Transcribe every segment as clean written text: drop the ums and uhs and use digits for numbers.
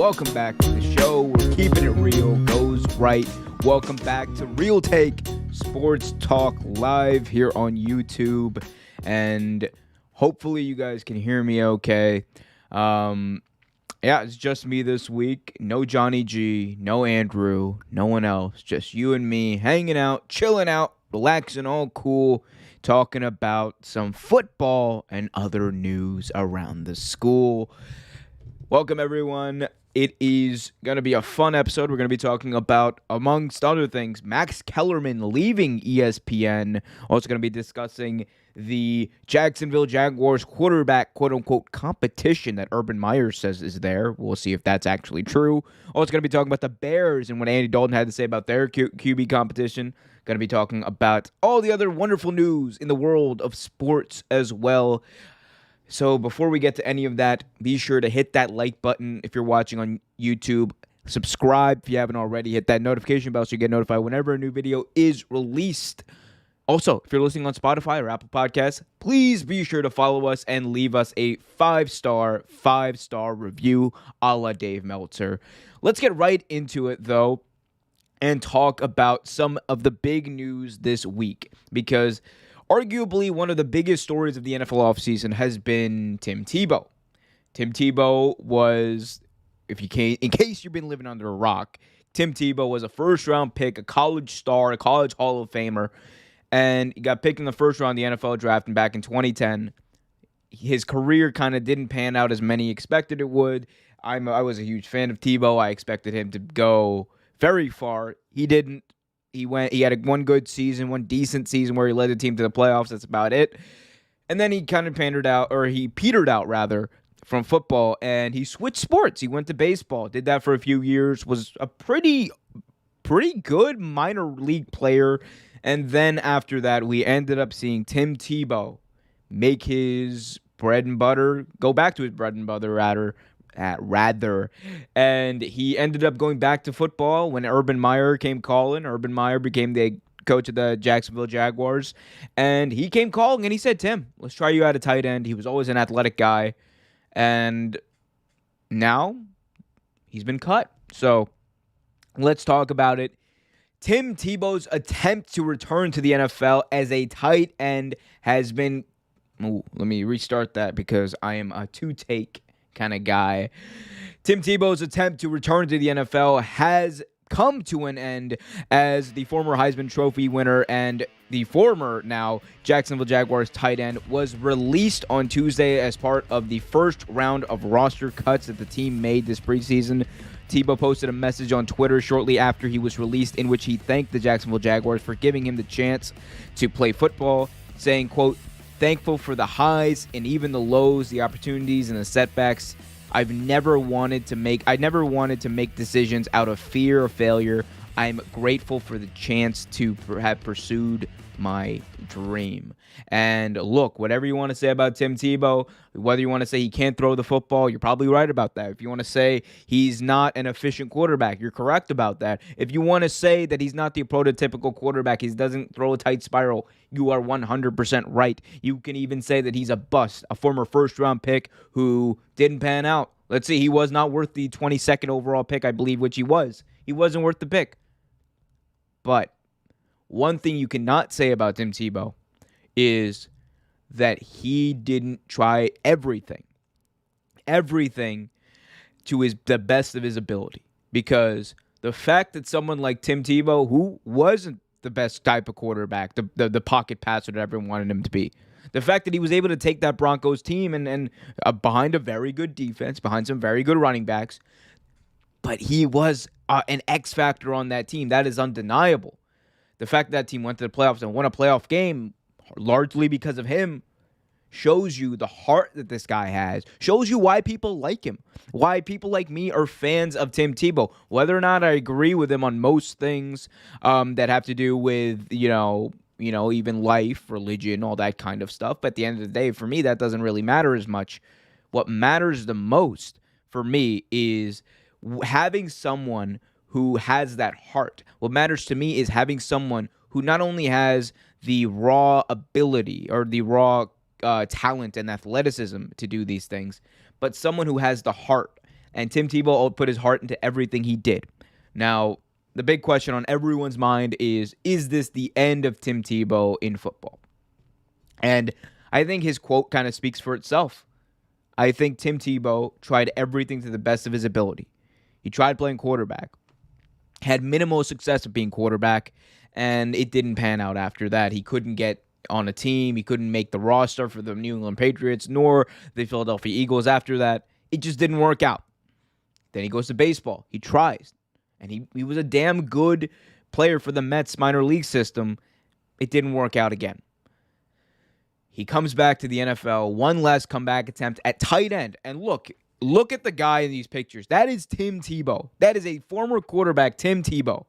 welcome back to the show. We're keeping it real, goes right. Welcome back to Real Take Sports Talk live here on YouTube. And hopefully you guys can hear me okay. It's just me this week. No Johnny G, no Andrew, no one else. Just you and me hanging out, chilling out, relaxing, all cool, talking about some football and other news around the school. Welcome, everyone. It is going to be a fun episode. We're going to be talking about, amongst other things, Max Kellerman leaving ESPN. Also going to be discussing the Jacksonville Jaguars quarterback, quote-unquote, competition that Urban Meyer says is there. We'll see if that's actually true. Also going to be talking about the Bears and what Andy Dalton had to say about their QB competition. Going to be talking about all the other wonderful news in the world of sports as well. So before we get to any of that, be sure to hit that like button if you're watching on YouTube. Subscribe if you haven't already. Hit that notification bell so you get notified whenever a new video is released. Also, if you're listening on Spotify or Apple Podcasts, please be sure to follow us and leave us a 5-star review a la Dave Meltzer. Let's get right into it, though, and talk about some of the big news this week, because arguably one of the biggest stories of the NFL offseason has been Tim Tebow. Tim Tebow was, in case you've been living under a rock, Tim Tebow was a first-round pick, a college star, a college Hall of Famer, and he got picked in the first round of the NFL draft back in 2010. His career kind of didn't pan out as many expected it would. I was a huge fan of Tebow. I expected him to go very far. He didn't. He had one good season, one decent season where he led the team to the playoffs. That's about it. And then he kind of petered out from football, and he switched sports. He went to baseball, did that for a few years, was a pretty good minor league player. And then after that, we ended up seeing Tim Tebow make his bread and butter, go back to his bread and butter rather, and he ended up going back to football when Urban Meyer came calling. Urban Meyer became the coach of the Jacksonville Jaguars, and he came calling and he said, Tim, let's try you out at tight end. He was always an athletic guy, and now he's been cut. So let's talk about it. Tim Tebow's attempt to return to the NFL as a tight end has been, let me restart that because I am a two-take kind of guy. Tim Tebow's attempt to return to the NFL has come to an end as the former Heisman Trophy winner and the former now Jacksonville Jaguars tight end was released on Tuesday as part of the first round of roster cuts that the team made this preseason. Tebow posted a message on Twitter shortly after he was released in which he thanked the Jacksonville Jaguars for giving him the chance to play football, saying, quote, thankful for the highs and even the lows, the opportunities and the setbacks. I never wanted to make decisions out of fear of failure. I'm grateful for the chance to have pursued my dream. And look, whatever you want to say about Tim Tebow, whether you want to say he can't throw the football, you're probably right about that. If you want to say he's not an efficient quarterback, you're correct about that. If you want to say that he's not the prototypical quarterback, he doesn't throw a tight spiral, you are 100% right. You can even say that he's a bust, a former first-round pick who didn't pan out. Let's see, he was not worth the 22nd overall pick, I believe, which he was. He wasn't worth the pick. But one thing you cannot say about Tim Tebow is that he didn't try everything to the best of his ability. Because the fact that someone like Tim Tebow, who wasn't the best type of quarterback, the pocket passer that everyone wanted him to be, the fact that he was able to take that Broncos team and behind a very good defense, behind some very good running backs, but he was an X factor on that team. That is undeniable. The fact that team went to the playoffs and won a playoff game largely because of him shows you the heart that this guy has, shows you why people like him, why people like me are fans of Tim Tebow. Whether or not I agree with him on most things that have to do with, even life, religion, all that kind of stuff. But at the end of the day, for me, that doesn't really matter as much. What matters the most for me is having someone who has that heart. What matters to me is having someone who not only has the raw ability or the raw talent and athleticism to do these things, but someone who has the heart And Tim Tebow put his heart into everything he did. Now, the big question on everyone's mind is this the end of Tim Tebow in football? And I think his quote kind of speaks for itself. I think Tim Tebow tried everything to the best of his ability. He tried playing quarterback, had minimal success at being quarterback, and it didn't pan out after that. He couldn't get on a team. He couldn't make the roster for the New England Patriots nor the Philadelphia Eagles after that. It just didn't work out. Then he goes to baseball. He tries. And he was a damn good player for the Mets minor league system. It didn't work out again. He comes back to the NFL, one last comeback attempt at tight end. And look at the guy in these pictures. That is Tim Tebow. That is a former quarterback, Tim Tebow.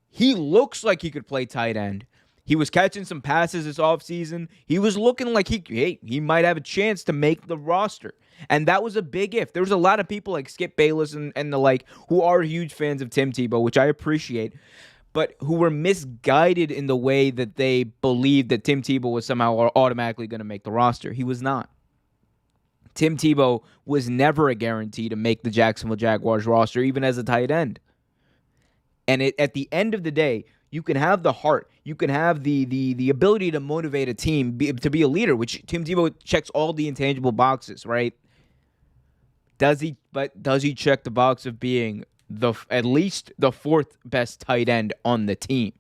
He looks like he could play tight end. He was catching some passes this offseason. He was looking like he might have a chance to make the roster. And that was a big if. There was a lot of people like Skip Bayless and the like who are huge fans of Tim Tebow, which I appreciate, but who were misguided in the way that they believed that Tim Tebow was somehow automatically going to make the roster. He was not. Tim Tebow was never a guarantee to make the Jacksonville Jaguars roster, even as a tight end. And at the end of the day, you can have the heart. You can have the ability to motivate a team to be a leader, which Tim Tebow checks all the intangible boxes, right? Does he check the box of being at least the fourth best tight end on the team?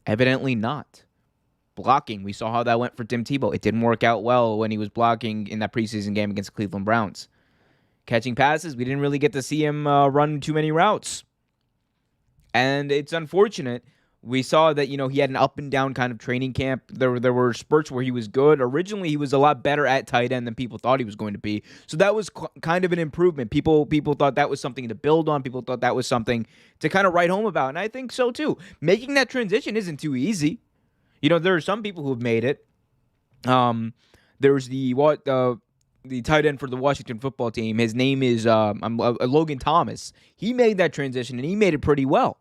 Evidently not. Blocking, we saw how that went for Tim Tebow. It didn't work out well when he was blocking in that preseason game against the Cleveland Browns. Catching passes, we didn't really get to see him run too many routes. And it's unfortunate. We saw that, he had an up and down kind of training camp. There were spurts where he was good. Originally, he was a lot better at tight end than people thought he was going to be. So that was kind of an improvement. People thought that was something to build on. People thought that was something to kind of write home about. And I think so too. Making that transition isn't too easy. There are some people who have made it. There's the tight end for the Washington football team. His name is Logan Thomas. He made that transition, and he made it pretty well.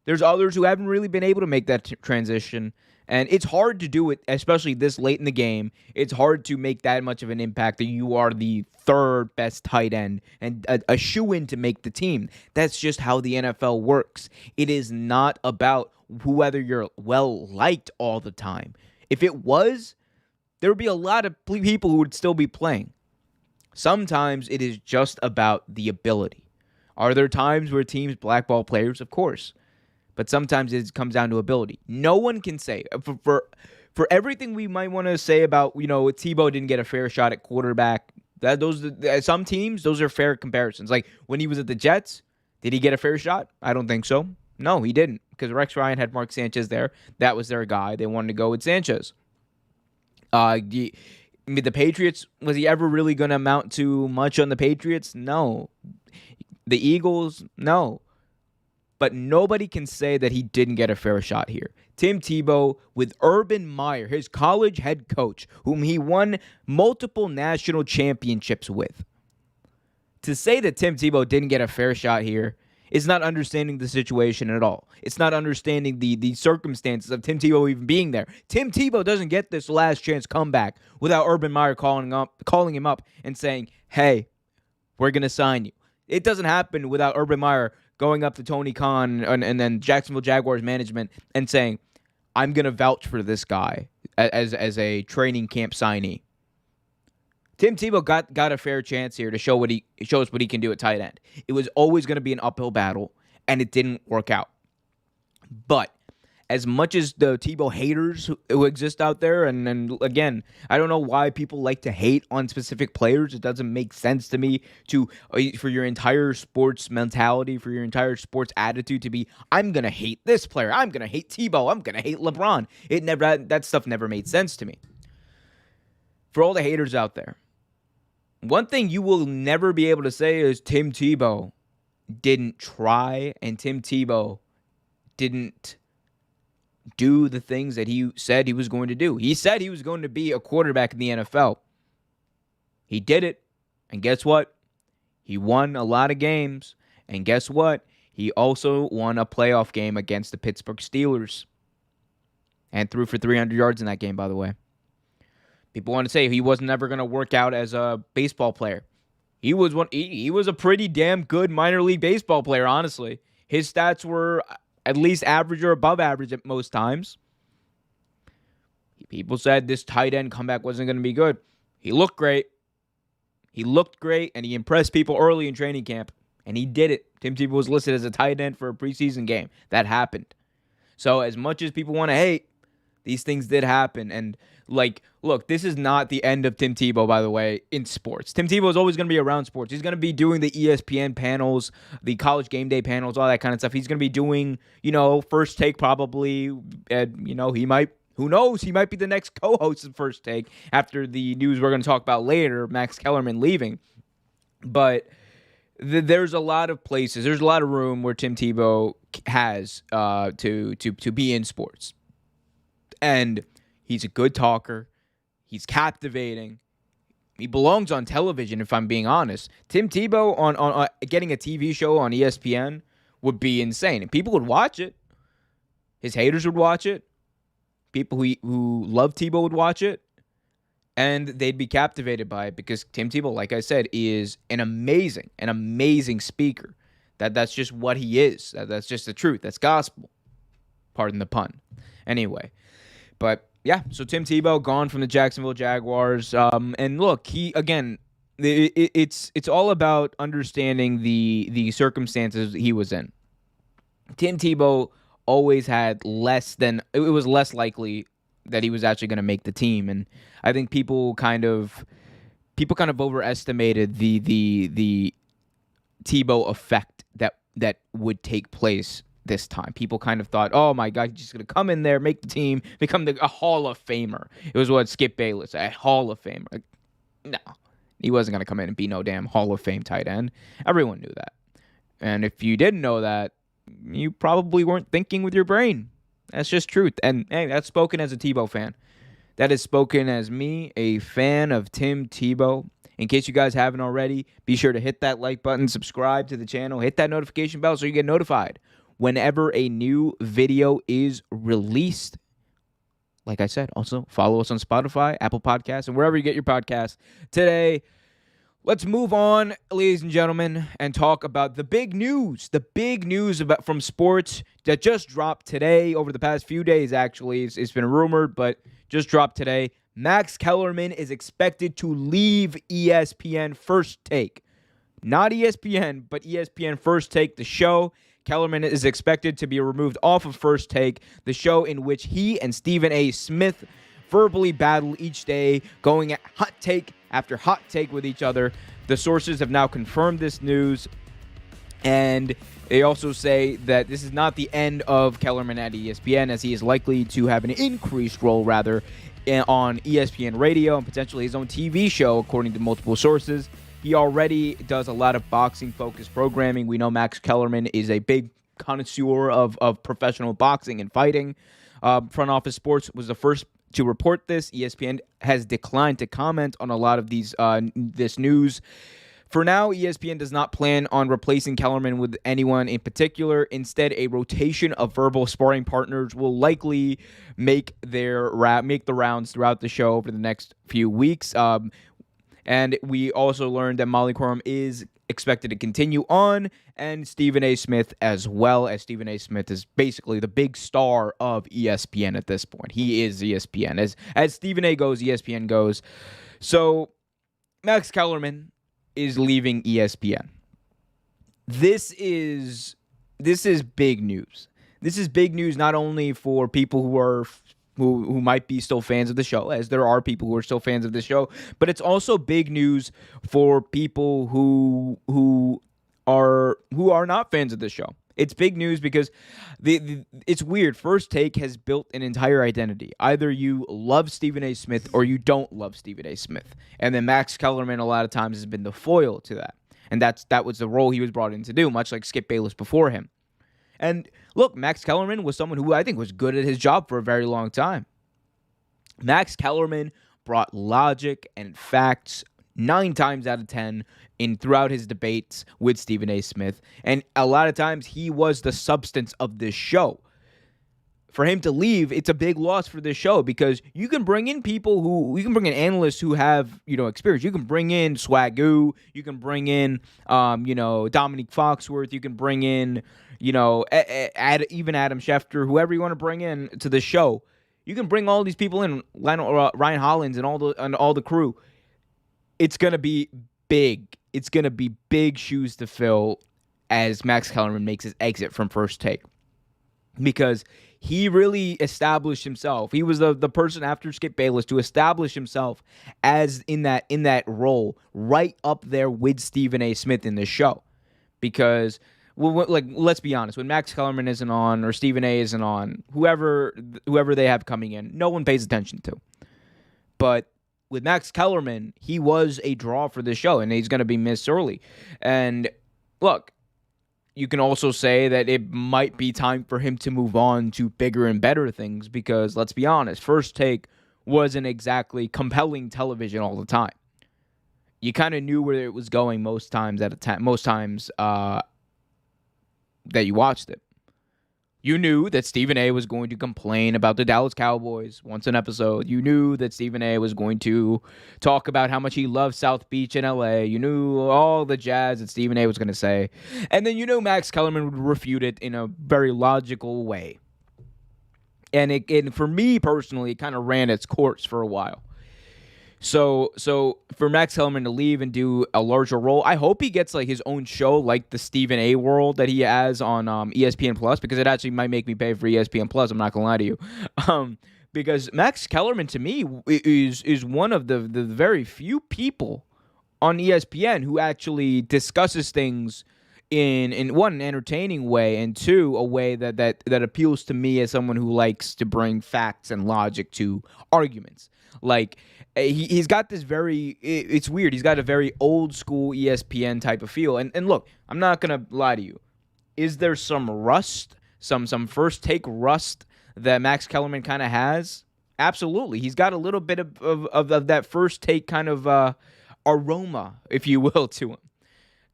There's others who haven't really been able to make that transition, and it's hard to do it, especially this late in the game. It's hard to make that much of an impact that you are the third best tight end and a shoo-in to make the team. That's just how the NFL works. It is not about whether you're well-liked all the time. If it was, there would be a lot of people who would still be playing. Sometimes it is just about the ability. Are there times where teams blackball players? Of course. But sometimes it comes down to ability. No one can say, for everything we might want to say about, Tebow didn't get a fair shot at quarterback. Some teams, those are fair comparisons. Like when he was at the Jets, did he get a fair shot? I don't think so. No, he didn't, because Rex Ryan had Mark Sanchez there. That was their guy. They wanted to go with Sanchez. The Patriots, was he ever really going to amount to much on the Patriots? No. The Eagles, no. But nobody can say that he didn't get a fair shot here. Tim Tebow, with Urban Meyer, his college head coach, whom he won multiple national championships with. To say that Tim Tebow didn't get a fair shot here is not understanding the situation at all. It's not understanding the circumstances of Tim Tebow even being there. Tim Tebow doesn't get this last chance comeback without Urban Meyer calling him up and saying, hey, we're going to sign you. It doesn't happen without Urban Meyer going up to Tony Khan and then Jacksonville Jaguars management and saying, I'm going to vouch for this guy as a training camp signee. Tim Tebow got a fair chance here to show us what he can do at tight end. It was always going to be an uphill battle, and it didn't work out. But as much as the Tebow haters who exist out there, and again, I don't know why people like to hate on specific players. It doesn't make sense to me for your entire sports mentality, for your entire sports attitude to be, I'm going to hate this player. I'm going to hate Tebow. I'm going to hate LeBron. That stuff never made sense to me. For all the haters out there, one thing you will never be able to say is Tim Tebow didn't try and Tim Tebow didn't do the things that he said he was going to do. He said he was going to be a quarterback in the NFL. He did it. And guess what? He won a lot of games. And guess what? He also won a playoff game against the Pittsburgh Steelers. And threw for 300 yards in that game, by the way. People want to say he was never going to work out as a baseball player. He was a pretty damn good minor league baseball player, honestly. His stats were at least average or above average at most times. People said this tight end comeback wasn't going to be good. He looked great. And he impressed people early in training camp, and he did it. Tim Tebow was listed as a tight end for a preseason game. That happened. So as much as people want to hate, these things did happen. And, look, this is not the end of Tim Tebow, by the way, in sports. Tim Tebow is always going to be around sports. He's going to be doing the ESPN panels, the college game day panels, all that kind of stuff. He's going to be doing, First Take probably. He might. Who knows? He might be the next co-host of First Take after the news we're going to talk about later, Max Kellerman leaving. But there's a lot of places, there's a lot of room where Tim Tebow has to be in sports. And he's a good talker. He's captivating. He belongs on television, if I'm being honest. Tim Tebow on getting a TV show on ESPN would be insane. And people would watch it. His haters would watch it. People who love Tebow would watch it, and they'd be captivated by it because Tim Tebow, like I said, is an amazing speaker. That's just what he is. That's just the truth. That's gospel. Pardon the pun. Anyway, but yeah, so Tim Tebow gone from the Jacksonville Jaguars. And look, it's all about understanding the circumstances he was in. Tim Tebow always had it was less likely that he was actually going to make the team, and I think people kind of overestimated the Tebow effect that would take place this time. People kind of thought, oh my God, he's just going to come in there, make the team, become a Hall of Famer. It was what Skip Bayless, a Hall of Famer. Like, no, he wasn't going to come in and be no damn Hall of Fame tight end. Everyone knew that, and if you didn't know that, you probably weren't thinking with your brain. That's just truth. And hey, that's spoken as a Tebow fan. That is spoken as me, a fan of Tim Tebow. In case you guys haven't already, be sure to hit that like button, subscribe to the channel, hit that notification bell so you get notified whenever a new video is released. Like I said, also follow us on Spotify, Apple Podcasts, and wherever you get your podcasts. Today, let's move on, ladies and gentlemen, and talk about the big news from sports that just dropped today, over the past few days, actually. It's been rumored, but just dropped today. Max Kellerman is expected to leave ESPN First Take. Not ESPN, but ESPN First Take, the show. Kellerman is expected to be removed off of First Take, the show in which he and Stephen A. Smith verbally battle each day, going at hot take after hot take with each other. The sources have now confirmed this news, and they also say that this is not the end of Kellerman at ESPN, as he is likely to have an increased role, on ESPN Radio and potentially his own TV show, according to multiple sources. He already does a lot of boxing-focused programming. We know Max Kellerman is a big connoisseur of professional boxing and fighting. Front Office Sports was the first to report this. ESPN has declined to comment on a lot of this news. For now, ESPN does not plan on replacing Kellerman with anyone in particular. Instead, a rotation of verbal sparring partners will likely make the rounds throughout the show over the next few weeks. And we also learned that Molly Quorum is expected to continue on, and Stephen A. Smith as well, as Stephen A. Smith is basically the big star of ESPN at this point. He is ESPN. As Stephen A. goes, ESPN goes. So Max Kellerman is leaving ESPN. This is big news. This is big news not only for people who might be still fans of the show, as there are people who are still fans of the show, but it's also big news for people who are not fans of the show. It's big news because it's weird. First Take has built an entire identity. Either you love Stephen A. Smith or you don't love Stephen A. Smith. And then Max Kellerman a lot of times has been the foil to that. And that was the role he was brought in to do, much like Skip Bayless before him. And look, Max Kellerman was someone who I think was good at his job for a very long time. Max Kellerman brought logic and facts 9 times out of 10 throughout his debates with Stephen A. Smith. And a lot of times he was the substance of this show. for him to leave, it's a big loss for this show because you can bring in analysts who have, experience. You can bring in Swagoo, you can bring in, Dominique Foxworth, you can bring in, even Adam Schefter, whoever you want to bring in to the show. You can bring all these people in, Ryan Hollins and all the crew. It's gonna be big. It's gonna be big shoes to fill as Max Kellerman makes his exit from First Take, because he really established himself. He was the person after Skip Bayless to establish himself as in that role, right up there with Stephen A. Smith in the show, because. Well, let's be honest. When Max Kellerman isn't on or Stephen A. isn't on, whoever they have coming in, no one pays attention to. But with Max Kellerman, he was a draw for the show, and he's going to be missed sorely. And look, you can also say that it might be time for him to move on to bigger and better things because, let's be honest, First Take wasn't exactly compelling television all the time. You kind of knew where it was going most times that you watched it. You knew that Stephen A. was going to complain about the Dallas Cowboys once an episode. You knew that Stephen A. was going to talk about how much he loves South Beach in L.A. You knew all the jazz that Stephen A. was going to say. And then you knew Max Kellerman would refute it in a very logical way. And for me personally, it kind of ran its course for a while. So for Max Kellerman to leave and do a larger role, I hope he gets his own show like the Stephen A. World that he has on ESPN Plus, because it actually might make me pay for ESPN Plus. I'm not gonna lie to you, because Max Kellerman to me is one of the very few people on ESPN who actually discusses things in one, an entertaining way, and two, a way that appeals to me as someone who likes to bring facts and logic to arguments. He's got this it's weird. He's got a very old school ESPN type of feel. And look, I'm not going to lie to you. Is there some rust, some First Take rust that Max Kellerman kind of has? Absolutely. He's got a little bit of that First Take kind of aroma, if you will, to him.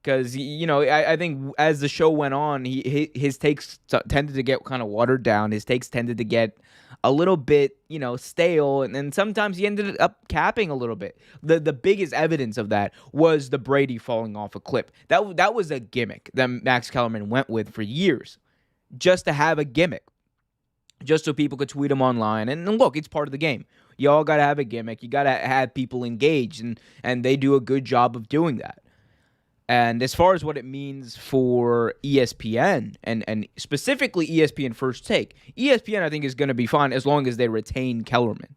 Because, I think as the show went on, his takes tended to get kind of watered down. His takes tended to get a little bit, stale. And then sometimes he ended up capping a little bit. The biggest evidence of that was the Brady falling off a cliff. That was a gimmick that Max Kellerman went with for years, just to have a gimmick, just so people could tweet him online. And look, it's part of the game. You all got to have a gimmick. You got to have people engaged, and they do a good job of doing that. And as far as what it means for ESPN, and specifically ESPN First Take, ESPN I think is going to be fine as long as they retain Kellerman.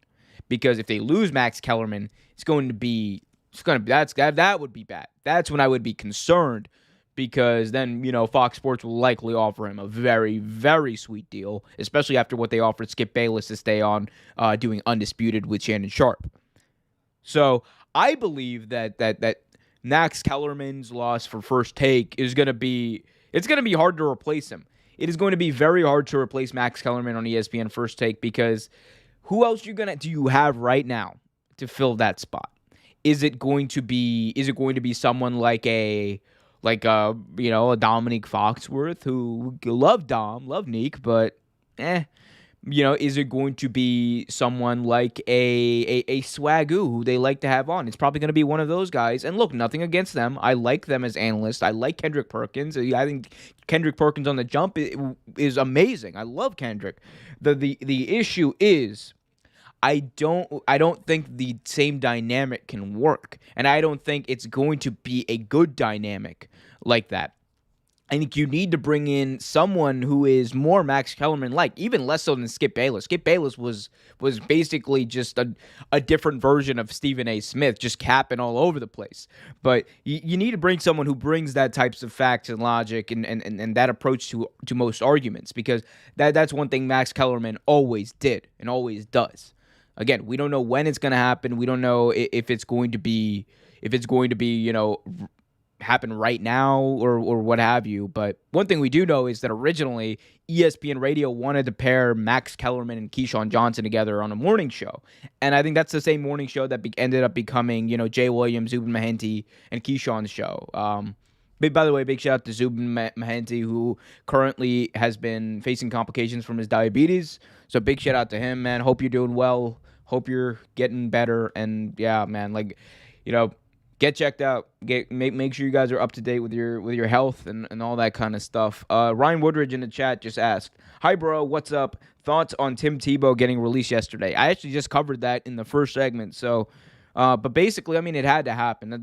Because if they lose Max Kellerman, that would be bad. That's when I would be concerned, because then, Fox Sports will likely offer him a very, very sweet deal, especially after what they offered Skip Bayless to stay on doing Undisputed with Shannon Sharp. So I believe that Max Kellerman's loss for First Take it's going to be hard to replace him. It is going to be very hard to replace Max Kellerman on ESPN First Take, because who else do you have right now to fill that spot? Is it going to be someone like a Dominique Foxworth, who love Neek, but is it going to be someone like a Swagoo, who they like to have on? It's probably going to be one of those guys. And look, nothing against them. I like them as analysts. I like Kendrick Perkins. I think Kendrick Perkins on the jump is amazing. I love Kendrick. The issue is I don't think the same dynamic can work. And I don't think it's going to be a good dynamic like that. I think you need to bring in someone who is more Max Kellerman-like, even less so than Skip Bayless. Skip Bayless was basically just a different version of Stephen A. Smith, just capping all over the place. But you need to bring someone who brings that types of facts and logic and that approach to most arguments, because that's one thing Max Kellerman always did and always does. Again, we don't know when it's going to happen. We don't know if it's going to be happen right now or what have you. But one thing we do know is that originally ESPN Radio wanted to pair Max Kellerman and Keyshawn Johnson together on a morning show. And I think that's the same morning show that ended up becoming, Jay Williams, Zubin Mehenti, and Keyshawn's show. By the way, big shout out to Zubin Mehenti, who currently has been facing complications from his diabetes. So big shout out to him, man. Hope you're doing well. Hope you're getting better. And yeah, man, like, you know, get checked out. Make sure you guys are up to date with your health and all that kind of stuff. Ryan Woodridge in the chat just asked, "Hi, bro. What's up? Thoughts on Tim Tebow getting released yesterday?" I actually just covered that in the first segment. So, but basically, I mean, it had to happen.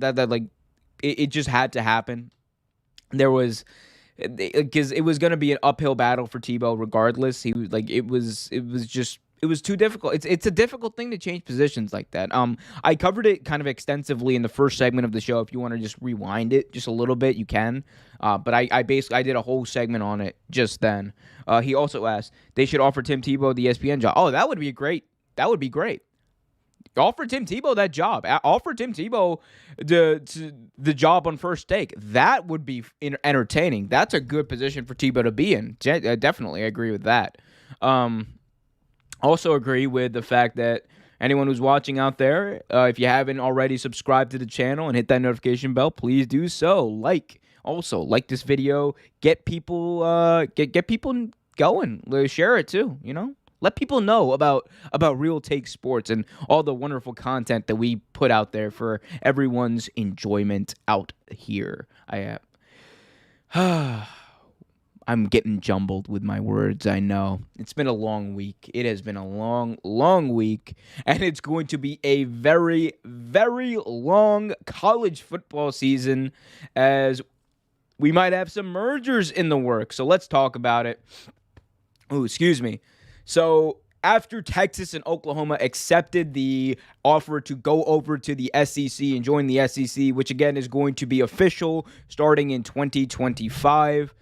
It just had to happen. There was, because it was going to be an uphill battle for Tebow regardless. He was like, it was too difficult. It's a difficult thing to change positions like that. I covered it kind of extensively in the first segment of the show. If you want to just rewind it just a little bit, you can. But I did a whole segment on it just then. He also asked, they should offer Tim Tebow the ESPN job. Oh, that would be great. That would be great. Offer Tim Tebow that job. Offer Tim Tebow the job on First Take. That would be entertaining. That's a good position for Tebow to be in. Definitely, I agree with that. Also agree with the fact that anyone who's watching out there, if you haven't already subscribed to the channel and hit that notification bell, please do so. Like this video. Get people get people going. Share it too. Let people know about Real Take Sports and all the wonderful content that we put out there for everyone's enjoyment out here. I'm getting jumbled with my words, I know. It's been a long week. It has been a long, long week, and it's going to be a very, very long college football season, as we might have some mergers in the works. So let's talk about it. Oh, excuse me. So after Texas and Oklahoma accepted the offer to go over to the SEC and join the SEC, which again is going to be official starting in 2025,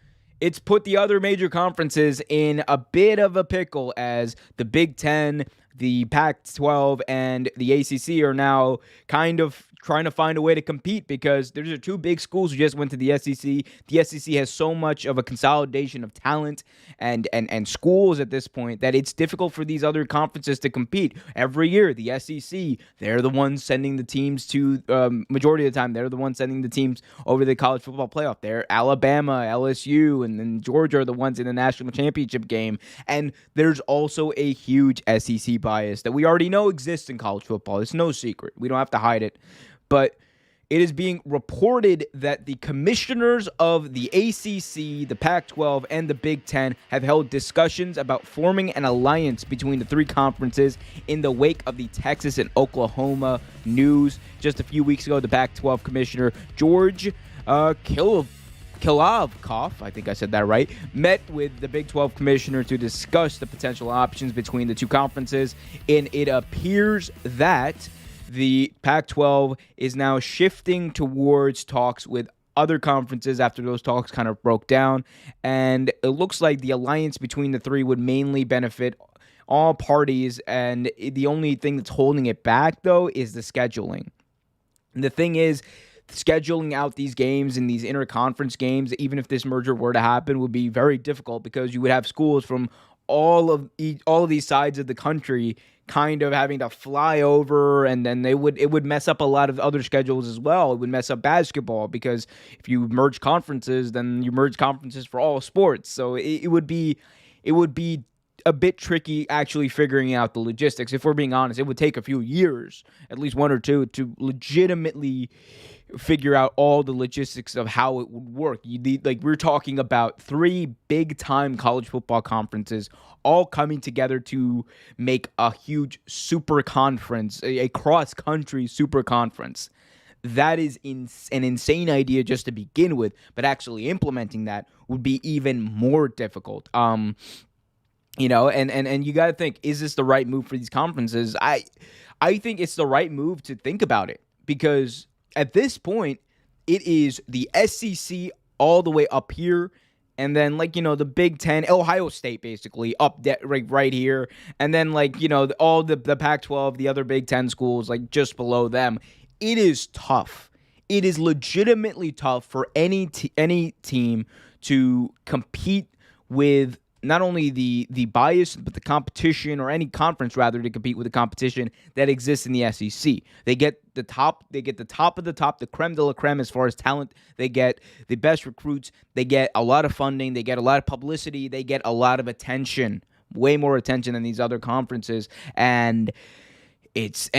it's put the other major conferences in a bit of a pickle, as the Big Ten, the Pac12, and the ACC are now kind of trying to find a way to compete, because there's two big schools who just went to the SEC. The SEC has so much of a consolidation of talent and schools at this point that it's difficult for these other conferences to compete. Every year, the SEC, they're the ones sending the teams to, majority of the time, they're the ones sending the teams over the college football playoff. They're Alabama, LSU, and then Georgia are the ones in the national championship game. And there's also a huge SEC bias that we already know exists in college football. It's no secret. We don't have to hide it. But it is being reported that the commissioners of the ACC, the Pac-12, and the Big Ten have held discussions about forming an alliance between the three conferences in the wake of the Texas and Oklahoma news. Just a few weeks ago, the Pac-12 commissioner, George Kilovkov, I think I said that right, met with the Big 12 commissioner to discuss the potential options between the two conferences, and it appears that the Pac-12 is now shifting towards talks with other conferences after those talks kind of broke down, and it looks like the alliance between the three would mainly benefit all parties, and the only thing that's holding it back, though, is the scheduling. And the thing is, scheduling out these games and these interconference games, even if this merger were to happen, would be very difficult, because you would have schools from all of these sides of the country kind of having to fly over, and then it would mess up a lot of other schedules as well. It would mess up basketball, because if you merge conferences, then you merge conferences for all sports. So it would be a bit tricky actually figuring out the logistics. If we're being honest, it would take a few years, at least one or two, to legitimately figure out all the logistics of how it would work. We're talking about three big-time college football conferences all coming together to make a huge super conference, a cross-country super conference. That is an insane idea just to begin with, but actually implementing that would be even more difficult. And you got to think, is this the right move for these conferences? I think it's the right move to think about it, because at this point, it is the SEC all the way up here, and then the Big Ten, Ohio State basically up right here, and then all the Pac-12, the other Big Ten schools just below them. It is tough. It is legitimately tough for any team to compete with not only the bias, but the competition, or any conference rather, to compete with the competition that exists in the SEC. They get the top of the top, the creme de la creme as far as talent. They get the best recruits. They get a lot of funding. They get a lot of publicity. They get a lot of attention, way more attention than these other conferences. And it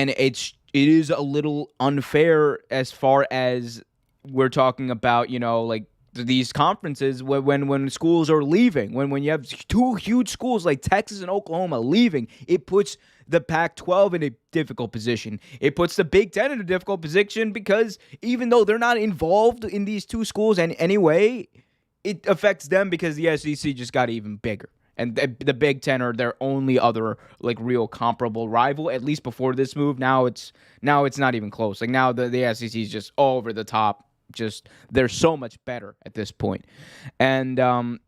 is a little unfair as far as we're talking about, like these conferences when schools are leaving, when you have two huge schools like Texas and Oklahoma leaving, it puts the Pac-12 in a difficult position. It puts the Big Ten in a difficult position because even though they're not involved in these two schools in any way, it affects them because the SEC just got even bigger. And the Big Ten are their only other real comparable rival, at least before this move. Now it's not even close. Like now the SEC is just over the top. Just they're so much better at this point. And and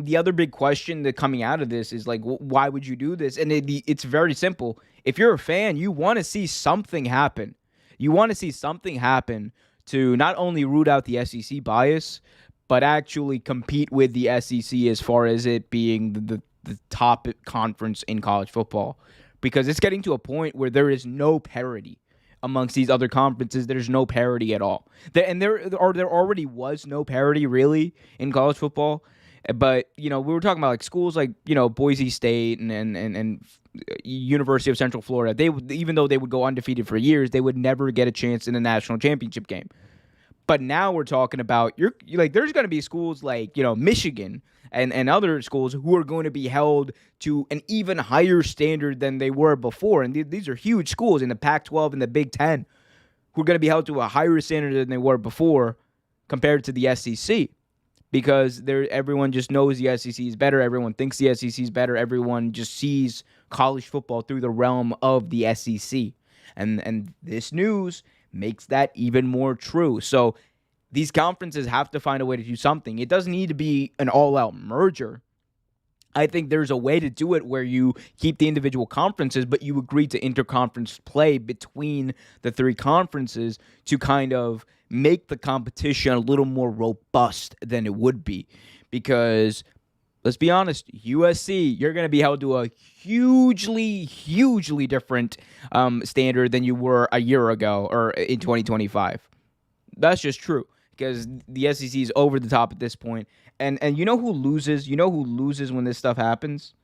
the other big question that coming out of this is why would you do this? And it's very simple. If you're a fan, you want to see something happen. You want to see something happen to not only root out the SEC bias, but actually compete with the SEC as far as it being the top conference in college football. Because it's getting to a point where there is no parity amongst these other conferences. There's no parity at all. There already was no parity really in college football. But, we were talking about schools like, Boise State and University of Central Florida. They would, even though they would go undefeated for years, they would never get a chance in a national championship game. But now we're talking about there's going to be schools like, Michigan and other schools who are going to be held to an even higher standard than they were before. And these are huge schools in the Pac-12 and the Big Ten who are going to be held to a higher standard than they were before compared to the SEC. Because everyone just knows the SEC is better. Everyone thinks the SEC is better. Everyone just sees college football through the realm of the SEC. And this news makes that even more true. So these conferences have to find a way to do something. It doesn't need to be an all-out merger. I think there's a way to do it where you keep the individual conferences, but you agree to interconference play between the three conferences to kind of make the competition a little more robust than it would be. Because, let's be honest, USC, you're going to be held to a hugely, hugely different standard than you were a year ago or in 2025. That's just true because the SEC is over the top at this point. And you know who loses? You know who loses when this stuff happens?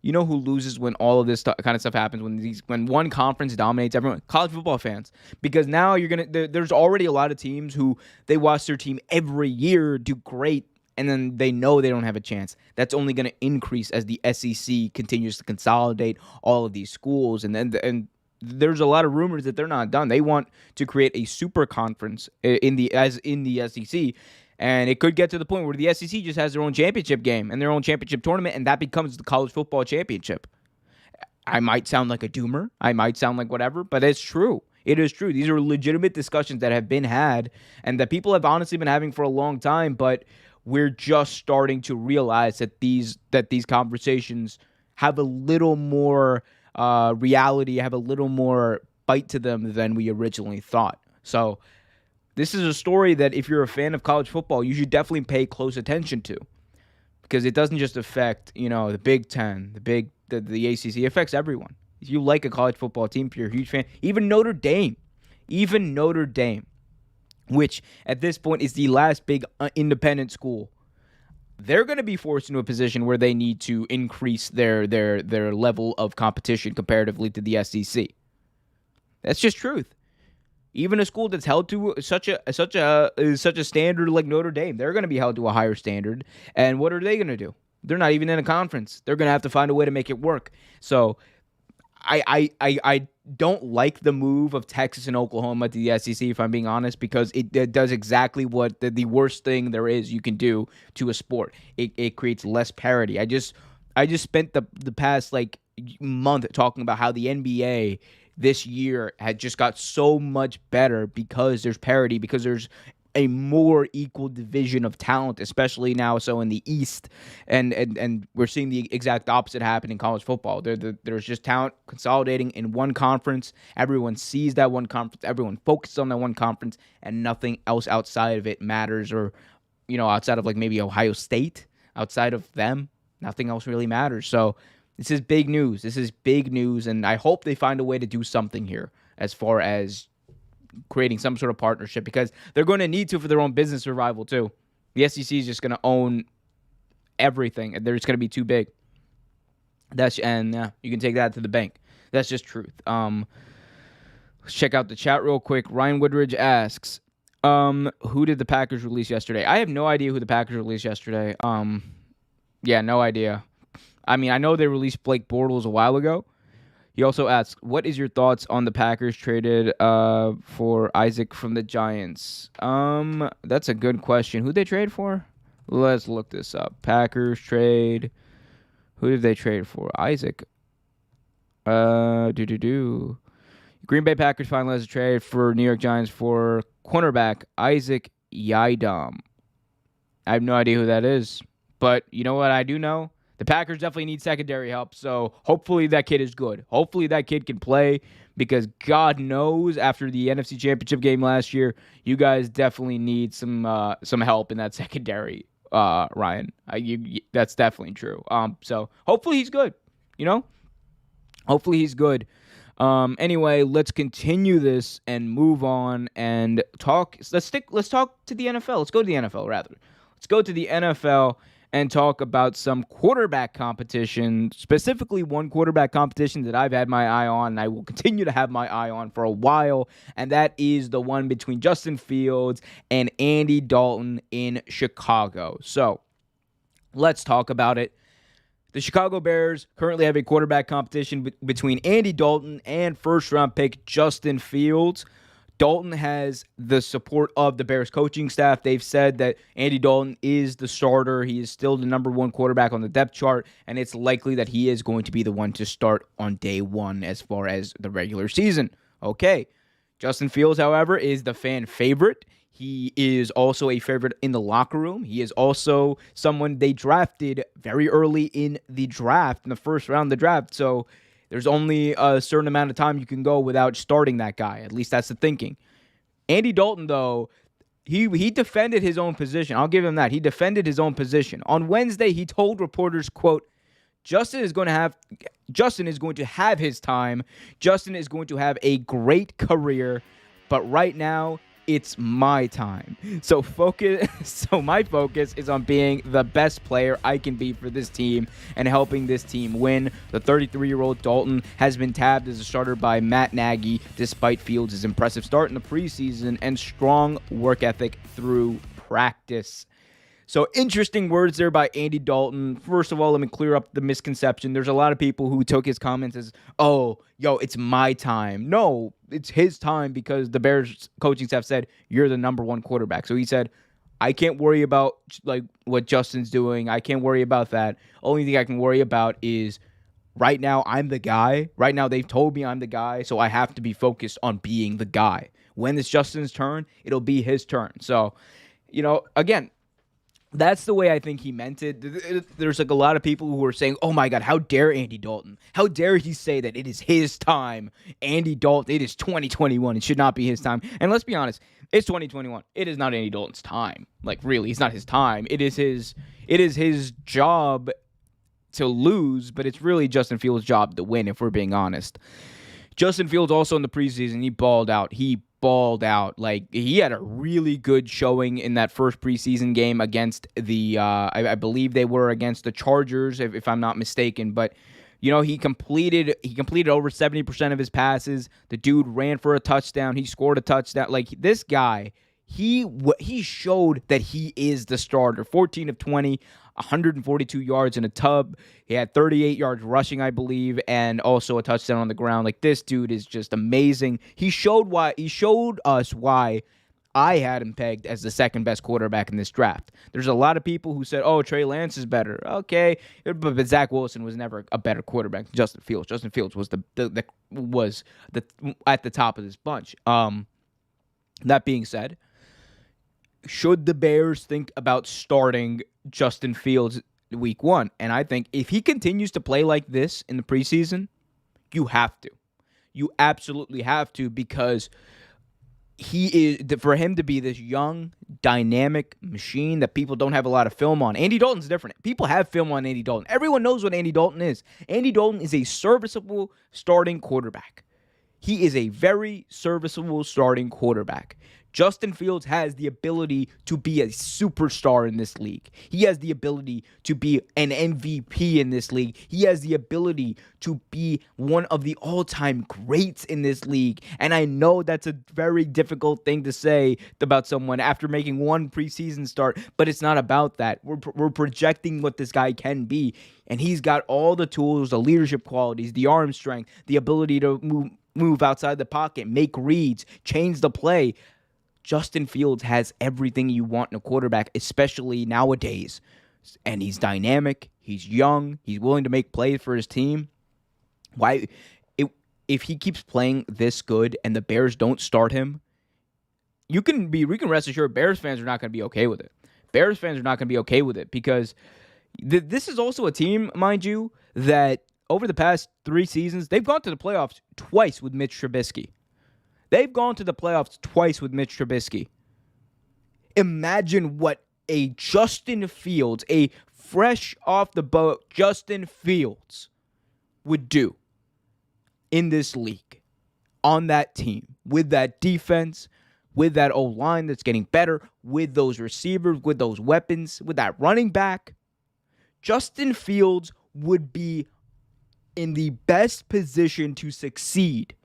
You know who loses when all of this kind of stuff happens? When one conference dominates everyone? College football fans. Because now there's already a lot of teams who they watch their team every year do great, and then they know they don't have a chance. That's only going to increase as the SEC continues to consolidate all of these schools. And there's a lot of rumors that they're not done. They want to create a super conference in the SEC. And it could get to the point where the SEC just has their own championship game and their own championship tournament, and that becomes the college football championship. I might sound like a doomer. I might sound like whatever, but it's true. It is true. These are legitimate discussions that have been had and that people have honestly been having for a long time, but we're just starting to realize that these conversations have a little more reality, have a little more bite to them than we originally thought. So this is a story that if you're a fan of college football, you should definitely pay close attention to, because it doesn't just affect, the Big Ten, the ACC. It affects everyone. If you like a college football team, if you're a huge fan, even Notre Dame, which at this point is the last big independent school, they're going to be forced into a position where they need to increase their level of competition comparatively to the SEC. That's just truth. Even a school that's held to such a standard like Notre Dame, they're going to be held to a higher standard. And what are they going to do? They're not even in a conference. They're going to have to find a way to make it work. So I don't like the move of Texas and Oklahoma to the SEC, if I'm being honest, because it does exactly what the worst thing there is you can do to a sport. It creates less parity. I just spent the past month talking about how the NBA this year had just got so much better because there's parity, because there's a more equal division of talent, especially now so in the East. And we're seeing the exact opposite happen in college football. There's just talent consolidating in one conference. Everyone sees that one conference. Everyone focuses on that one conference, and nothing else outside of it matters, or, outside of maybe Ohio State. Outside of them, nothing else really matters. So this is big news. This is big news, and I hope they find a way to do something here as far as creating some sort of partnership, because they're going to need to for their own business survival too. The SEC is just going to own everything, and they're just going to be too big. You can take that to the bank. That's just truth. Let's check out the chat real quick. Ryan Woodridge asks, who did the Packers release yesterday? I have no idea who the Packers released yesterday. Yeah, no idea. I mean, I know they released Blake Bortles a while ago. He also asks, what is your thoughts on the Packers traded for Isaac from the Giants? That's a good question. Who'd they trade for? Let's look this up. Packers trade. Who did they trade for? Isaac. Green Bay Packers finalized a trade for New York Giants for cornerback Isaac Yiadom. I have no idea who that is. But you know what I do know? The Packers definitely need secondary help, so hopefully that kid is good. Hopefully that kid can play, because God knows after the NFC Championship game last year, you guys definitely need some help in that secondary, Ryan. That's definitely true. So hopefully he's good, Hopefully he's good. Anyway, let's continue this and move on and talk. Let's talk to the NFL. Let's go to the NFL, rather. Let's go to the NFL and talk about some quarterback competition, specifically one quarterback competition that I've had my eye on and I will continue to have my eye on for a while, and that is the one between Justin Fields and Andy Dalton in Chicago. So, let's talk about it. The Chicago Bears currently have a quarterback competition between Andy Dalton and first-round pick Justin Fields. Dalton has the support of the Bears coaching staff. They've said that Andy Dalton is the starter. He is still the number one quarterback on the depth chart, and it's likely that he is going to be the one to start on day one as far as the regular season. Okay. Justin Fields, however, is the fan favorite. He is also a favorite in the locker room. He is also someone they drafted very early in the draft, in the first round of the draft. So there's only a certain amount of time you can go without starting that guy. At least that's the thinking. Andy Dalton, though, he defended his own position. I'll give him that. He defended his own position. On Wednesday, he told reporters, quote, Justin is going to have his time. Justin is going to have a great career. But right now, it's my time. So my focus is on being the best player I can be for this team and helping this team win. The 33-year-old Dalton has been tabbed as a starter by Matt Nagy despite Fields' impressive start in the preseason and strong work ethic through practice. So interesting words there by Andy Dalton. First of all, let me clear up the misconception. There's a lot of people who took his comments as, it's my time. No, it's his time because the Bears coaching staff said, you're the number one quarterback. So he said, I can't worry about what Justin's doing. I can't worry about that. Only thing I can worry about is right now I'm the guy. Right now they've told me I'm the guy, so I have to be focused on being the guy. When it's Justin's turn, it'll be his turn. So, again, that's the way I think he meant it. There's a lot of people who are saying, oh my God, how dare Andy Dalton? How dare he say that it is his time? Andy Dalton, it is 2021. It should not be his time. And let's be honest, it's 2021. It is not Andy Dalton's time. Really, it's not his time. It is his job to lose, but it's really Justin Fields' job to win, if we're being honest. Justin Fields also in the preseason, he balled out. He had a really good showing in that first preseason game against the, I believe they were against the Chargers, if I'm not mistaken. But, he completed over 70% of his passes. The dude ran for a touchdown. He scored a touchdown. This guy, he showed that he is the starter. 14 of 20, 142 yards in a tub. He had 38 yards rushing, I believe, and also a touchdown on the ground. This dude is just amazing. He showed us why I had him pegged as the second best quarterback in this draft. There's a lot of people who said, "Oh, Trey Lance is better." Okay, but Zach Wilson was never a better quarterback than Justin Fields. Justin Fields was was at the top of this bunch. That being said, should the Bears think about starting Justin Fields week one? And I think if he continues to play like this in the preseason, you have to. You absolutely have to, because he is, for him to be this young, dynamic machine that people don't have a lot of film on. Andy Dalton's different. People have film on Andy Dalton. Everyone knows what Andy Dalton is. Andy Dalton is a serviceable starting quarterback. He is a very serviceable starting quarterback. Justin Fields has the ability to be a superstar in this league. He has the ability to be an MVP in this league. He has the ability to be one of the all-time greats in this league. And I know that's a very difficult thing to say about someone after making one preseason start, but it's not about that. We're projecting what this guy can be, and he's got all the tools, the leadership qualities, the arm strength, the ability to move outside the pocket, make reads, change the play. Justin Fields has everything you want in a quarterback, especially nowadays. And he's dynamic. He's young. He's willing to make plays for his team. If he keeps playing this good and the Bears don't start him, we can rest assured Bears fans are not going to be okay with it. Bears fans are not going to be okay with it because this is also a team, mind you, that over the past 3 seasons, they've gone to the playoffs twice with Mitch Trubisky. They've gone to the playoffs twice with Mitch Trubisky. Imagine what a Justin Fields, a fresh off the boat Justin Fields would do in this league, on that team, with that defense, with that O-line that's getting better, with those receivers, with those weapons, with that running back. Justin Fields would be in the best position to succeed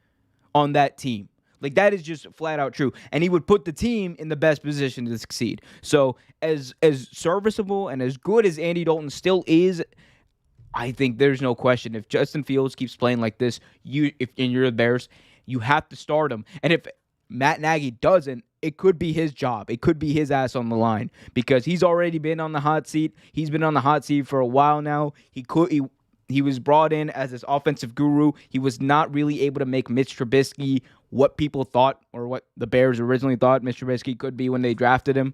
on that team. Like, that is just flat out true. And he would put the team in the best position to succeed. So, as serviceable and as good as Andy Dalton still is, I think there's no question. If Justin Fields keeps playing like this, if you're the Bears, you have to start him. And if Matt Nagy doesn't, it could be his job. It could be his ass on the line because he's already been on the hot seat. He's been on the hot seat for a while now. He was brought in as this offensive guru. He was not really able to make Mitch Trubisky what people thought or what the Bears originally thought Mitch Trubisky could be when they drafted him.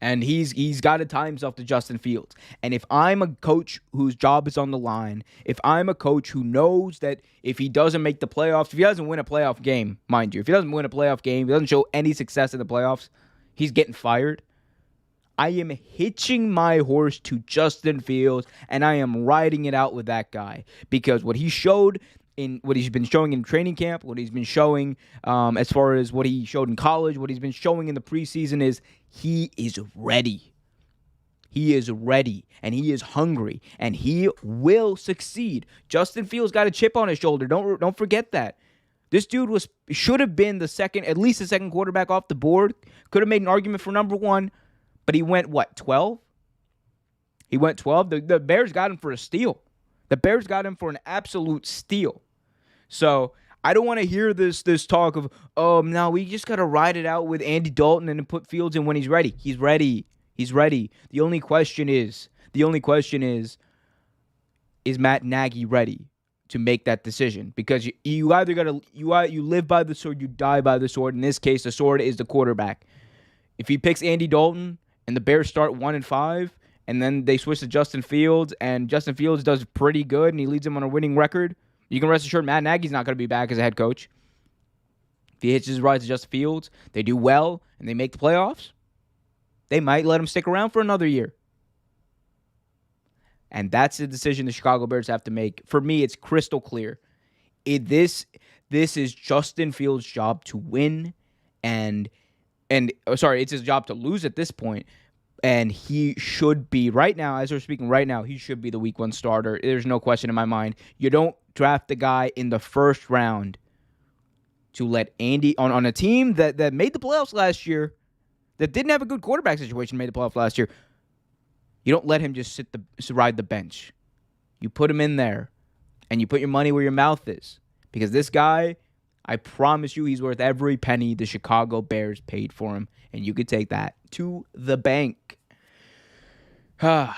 And he's got to tie himself to Justin Fields. And if I'm a coach whose job is on the line, if I'm a coach who knows that if he doesn't make the playoffs, if he doesn't win a playoff game, mind you, if he doesn't win a playoff game, he doesn't show any success in the playoffs, he's getting fired. I am hitching my horse to Justin Fields, and I am riding it out with that guy because what he showed in what he's been showing in training camp, what he's been showing as far as what he showed in college, what he's been showing in the preseason is he is ready. He is ready, and he is hungry, and he will succeed. Justin Fields got a chip on his shoulder. Don't forget that. This dude should have been at least the second quarterback off the board. Could have made an argument for number 1. But he went, 12? He went 12? The Bears got him for a steal. The Bears got him for an absolute steal. So I don't want to hear this talk of, no, we just got to ride it out with Andy Dalton and put Fields in when he's ready. He's ready. He's ready. The only question is Matt Nagy ready to make that decision? Because you either you live by the sword, you die by the sword. In this case, the sword is the quarterback. If he picks Andy Dalton, and the Bears start 1-5, and then they switch to Justin Fields, and Justin Fields does pretty good, and he leads them on a winning record, you can rest assured Matt Nagy's not going to be back as a head coach. If he hitches his ride to Justin Fields, they do well, and they make the playoffs, they might let him stick around for another year. And that's the decision the Chicago Bears have to make. For me, it's crystal clear. This is Justin Fields' job to win, it's his job to lose at this point, and he should be, right now, as we're speaking right now, he should be the week 1 starter. There's no question in my mind. You don't draft the guy in the first round to let Andy, on a team that made the playoffs last year, that didn't have a good quarterback situation, made the playoffs last year. You don't let him just ride the bench. You put him in there, and you put your money where your mouth is. Because this guy, I promise you, he's worth every penny the Chicago Bears paid for him, and you could take that to the bank. I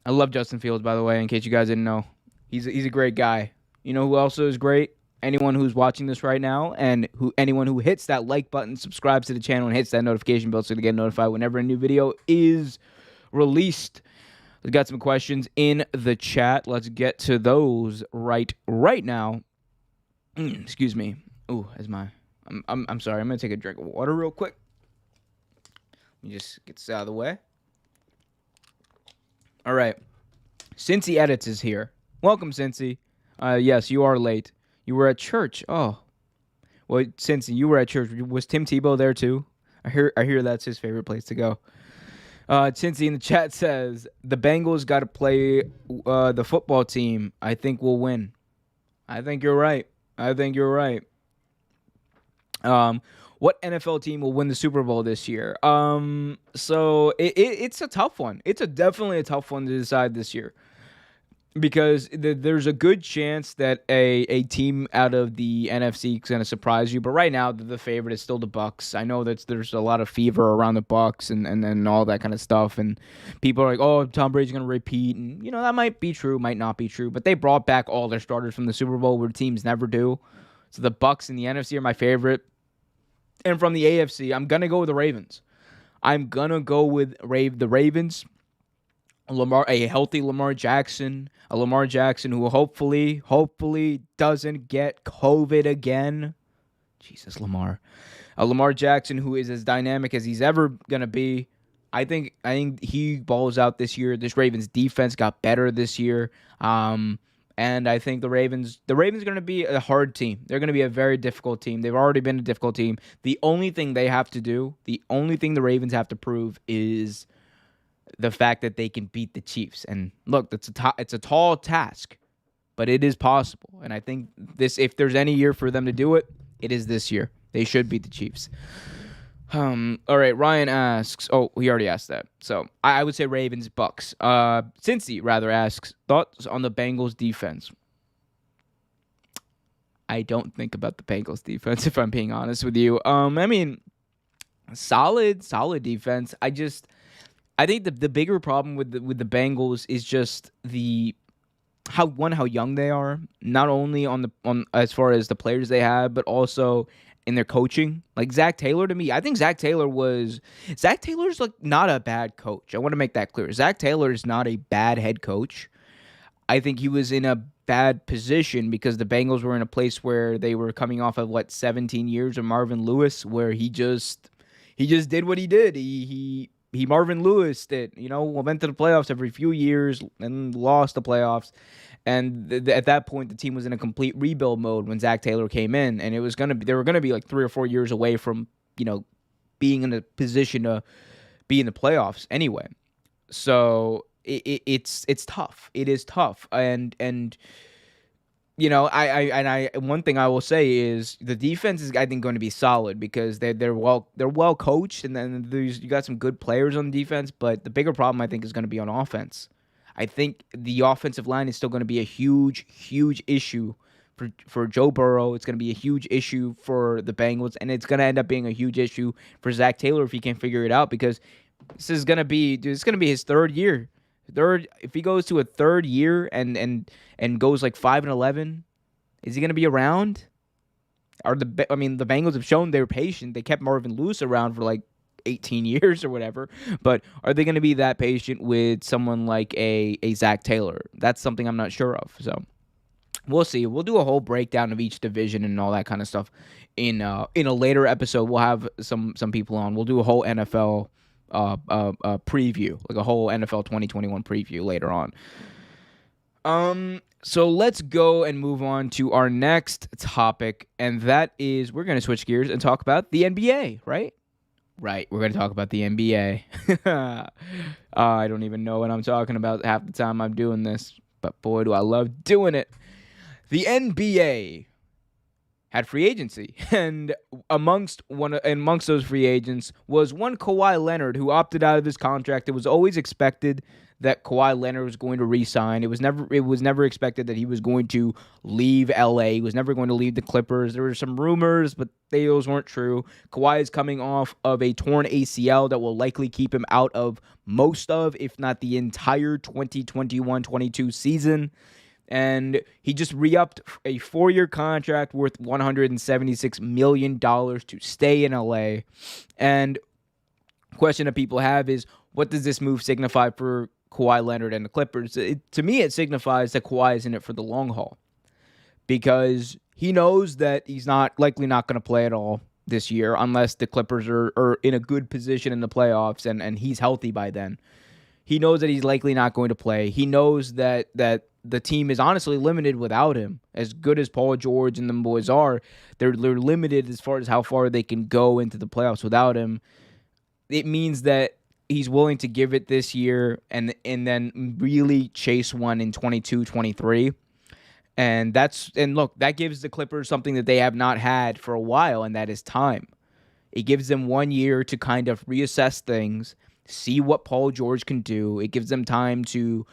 love Justin Fields, by the way, in case you guys didn't know. He's a great guy. You know who also is great? Anyone who's watching this right now, and anyone who hits that like button, subscribes to the channel, and hits that notification bell so they get notified whenever a new video is released. We've got some questions in the chat. Let's get to those right now. Excuse me. Ooh, as my I'm sorry. I'm gonna take a drink of water real quick. Let me just get this out of the way. All right. Cincy Edits is here. Welcome, Cincy. Yes, you are late. You were at church. Oh, well, Cincy, you were at church. Was Tim Tebow there too? I hear that's his favorite place to go. Cincy in the chat says the Bengals got to play the football team. I think we'll win. I think you're right. What NFL team will win the Super Bowl this year? So it's a tough one. It's definitely a tough one to decide this year. Because there's a good chance that a team out of the NFC is going to surprise you. But right now, the favorite is still the Bucs. I know that there's a lot of fever around the Bucs and all that kind of stuff. And people are like, oh, Tom Brady's going to repeat. And, that might be true, might not be true. But they brought back all their starters from the Super Bowl where teams never do. So the Bucs in the NFC are my favorite. And from the AFC, I'm going to go with the Ravens. I'm going to go with the Ravens. A healthy Lamar Jackson who hopefully doesn't get COVID again. Jesus, Lamar. A Lamar Jackson who is as dynamic as he's ever going to be. I think he balls out this year. This Ravens defense got better this year. And I think the Ravens are going to be a hard team. They're going to be a very difficult team. They've already been a difficult team. The only thing they have to do, the only thing the Ravens have to prove is the fact that they can beat the Chiefs. And look, it's a tall task, but it is possible. And I think if there's any year for them to do it, it is this year. They should beat the Chiefs. All right, Ryan asks. Oh, he already asked that. So I would say Ravens, Bucks. Cincy rather asks thoughts on the Bengals defense. I don't think about the Bengals defense if I'm being honest with you. I mean, solid defense. I think the bigger problem with the Bengals is just how young they are. Not only on as far as the players they have, but also in their coaching. Like Zach Taylor, to me, I think Zach Taylor's like not a bad coach. I want to make that clear. Zach Taylor is not a bad head coach. I think he was in a bad position because the Bengals were in a place where they were coming off of 17 years of Marvin Lewis, where he just did what he did. He Marvin Lewis did, went to the playoffs every few years and lost the playoffs. And at that point, the team was in a complete rebuild mode when Zach Taylor came in, and they were going to be like 3 or 4 years away from, being in a position to be in the playoffs anyway. So it's tough. It is tough, and one thing I will say is the defense is, I think, going to be solid because they're well coached, and then you got some good players on defense. But the bigger problem, I think, is going to be on offense. I think the offensive line is still going to be a huge issue for Joe Burrow. It's going to be a huge issue for the Bengals, and it's going to end up being a huge issue for Zach Taylor if he can't figure it out, because this is going to be his third year. If he goes to a third year and goes 5-11, is he going to be around? The Bengals have shown they're patient. They kept Marvin Lewis around for 18 years or whatever, but are they going to be that patient with someone like a Zach Taylor? That's something I'm not sure of. So we'll see. We'll do a whole breakdown of each division and all that kind of stuff in a later episode. We'll have some people on. We'll do a whole NFL preview, like a whole NFL 2021 preview later on. So let's go and move on to our next topic, and that is we're going to switch gears and talk about the NBA, right? Right, we're going to talk about the NBA. I don't even know what I'm talking about half the time I'm doing this, but boy, do I love doing it. The NBA had free agency, and amongst those free agents was one Kawhi Leonard, who opted out of his contract. It was always expected that Kawhi Leonard was going to re-sign. It was never expected that he was going to leave LA. He was never going to leave the Clippers. There were some rumors, but those weren't true. Kawhi is coming off of a torn ACL that will likely keep him out of most of, if not the entire 2021-22 season. And he just re-upped a 4-year contract worth $176 million to stay in LA. And the question that people have is, what does this move signify for Kawhi Leonard and the Clippers? To me, it signifies that Kawhi is in it for the long haul, because He knows that he's likely not going to play at all this year unless the Clippers are in a good position in the playoffs and he's healthy by then. He knows that he's likely not going to play. He knows that the team is honestly limited without him. As good as Paul George and the boys are, they're limited as far as how far they can go into the playoffs without him. It means that he's willing to give it this year and then really chase one in 22, 23. And look, that gives the Clippers something that they have not had for a while, and that is time. It gives them 1 year to kind of reassess things, see what Paul George can do. It gives them time to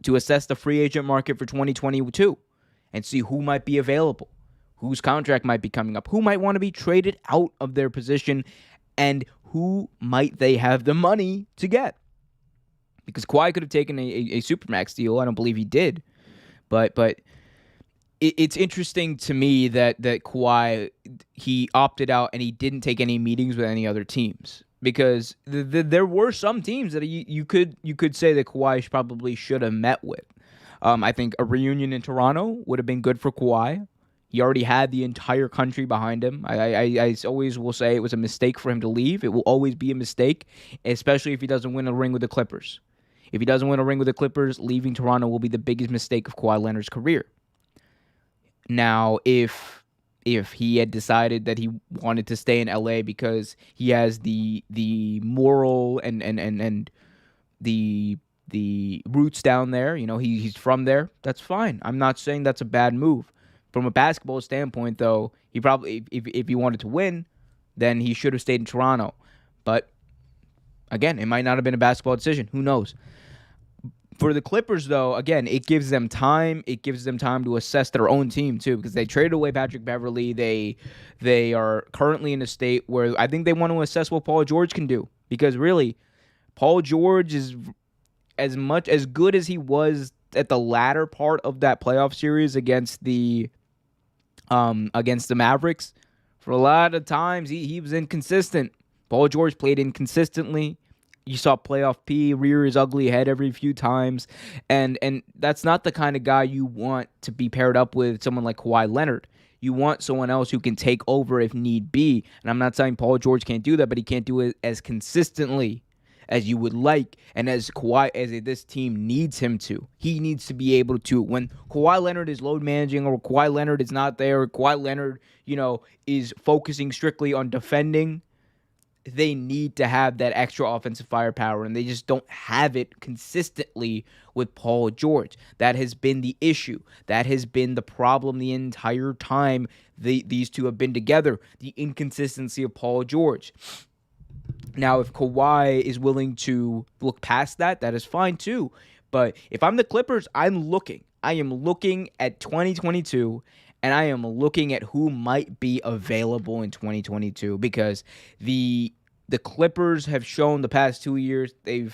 assess the free agent market for 2022 and see who might be available, whose contract might be coming up, who might want to be traded out of their position, and who might they have the money to get. Because Kawhi could have taken a Supermax deal. I don't believe he did. But it's interesting to me that Kawhi, he opted out and he didn't take any meetings with any other teams. Because there were some teams that you could say that Kawhi probably should have met with. I think a reunion in Toronto would have been good for Kawhi. He already had the entire country behind him. I always will say it was a mistake for him to leave. It will always be a mistake, especially if he doesn't win a ring with the Clippers. If he doesn't win a ring with the Clippers, leaving Toronto will be the biggest mistake of Kawhi Leonard's career. Now, if he had decided that he wanted to stay in LA because he has the moral and the roots down there, he's from there, that's fine. I'm not saying that's a bad move. From a basketball standpoint, though, he probably, if he wanted to win, then he should have stayed in Toronto. But again, it might not have been a basketball decision. Who knows? For the Clippers, though, again, it gives them time. It gives them time to assess their own team, too, because they traded away Patrick Beverley. They are currently in a state where I think they want to assess what Paul George can do. Because, really, Paul George is as good as he was at the latter part of that playoff series against the Mavericks. For a lot of times, he was inconsistent. Paul George played inconsistently. You saw playoff P rear his ugly head every few times. And that's not the kind of guy you want to be paired up with someone like Kawhi Leonard. You want someone else who can take over if need be. And I'm not saying Paul George can't do that, but he can't do it as consistently as you would like and as this team needs him to. He needs to be able to, when Kawhi Leonard is load managing or Kawhi Leonard is not there, or Kawhi Leonard, is focusing strictly on defending, they need to have that extra offensive firepower, and they just don't have it consistently with Paul George. That has been the issue. That has been the problem the entire time these two have been together, the inconsistency of Paul George. Now, if Kawhi is willing to look past that, that is fine too. But if I'm the Clippers, I am looking at 2022, and I am looking at who might be available in 2022 because the Clippers have shown the past 2 years they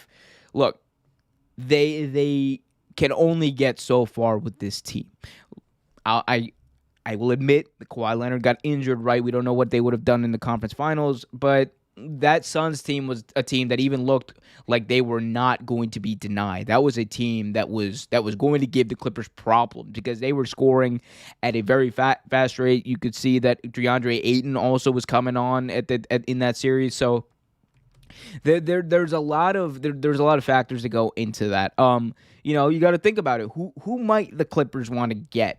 can only get so far with this team. I will admit that Kawhi Leonard got injured, right? We don't know what they would have done in the conference finals, but that Suns team was a team that even looked like they were not going to be denied. That was a team that was going to give the Clippers problems because they were scoring at a very fast rate. You could see that DeAndre Ayton also was coming on in that series. So there's a lot of factors that go into that. You got to think about it. Who might the Clippers want to get?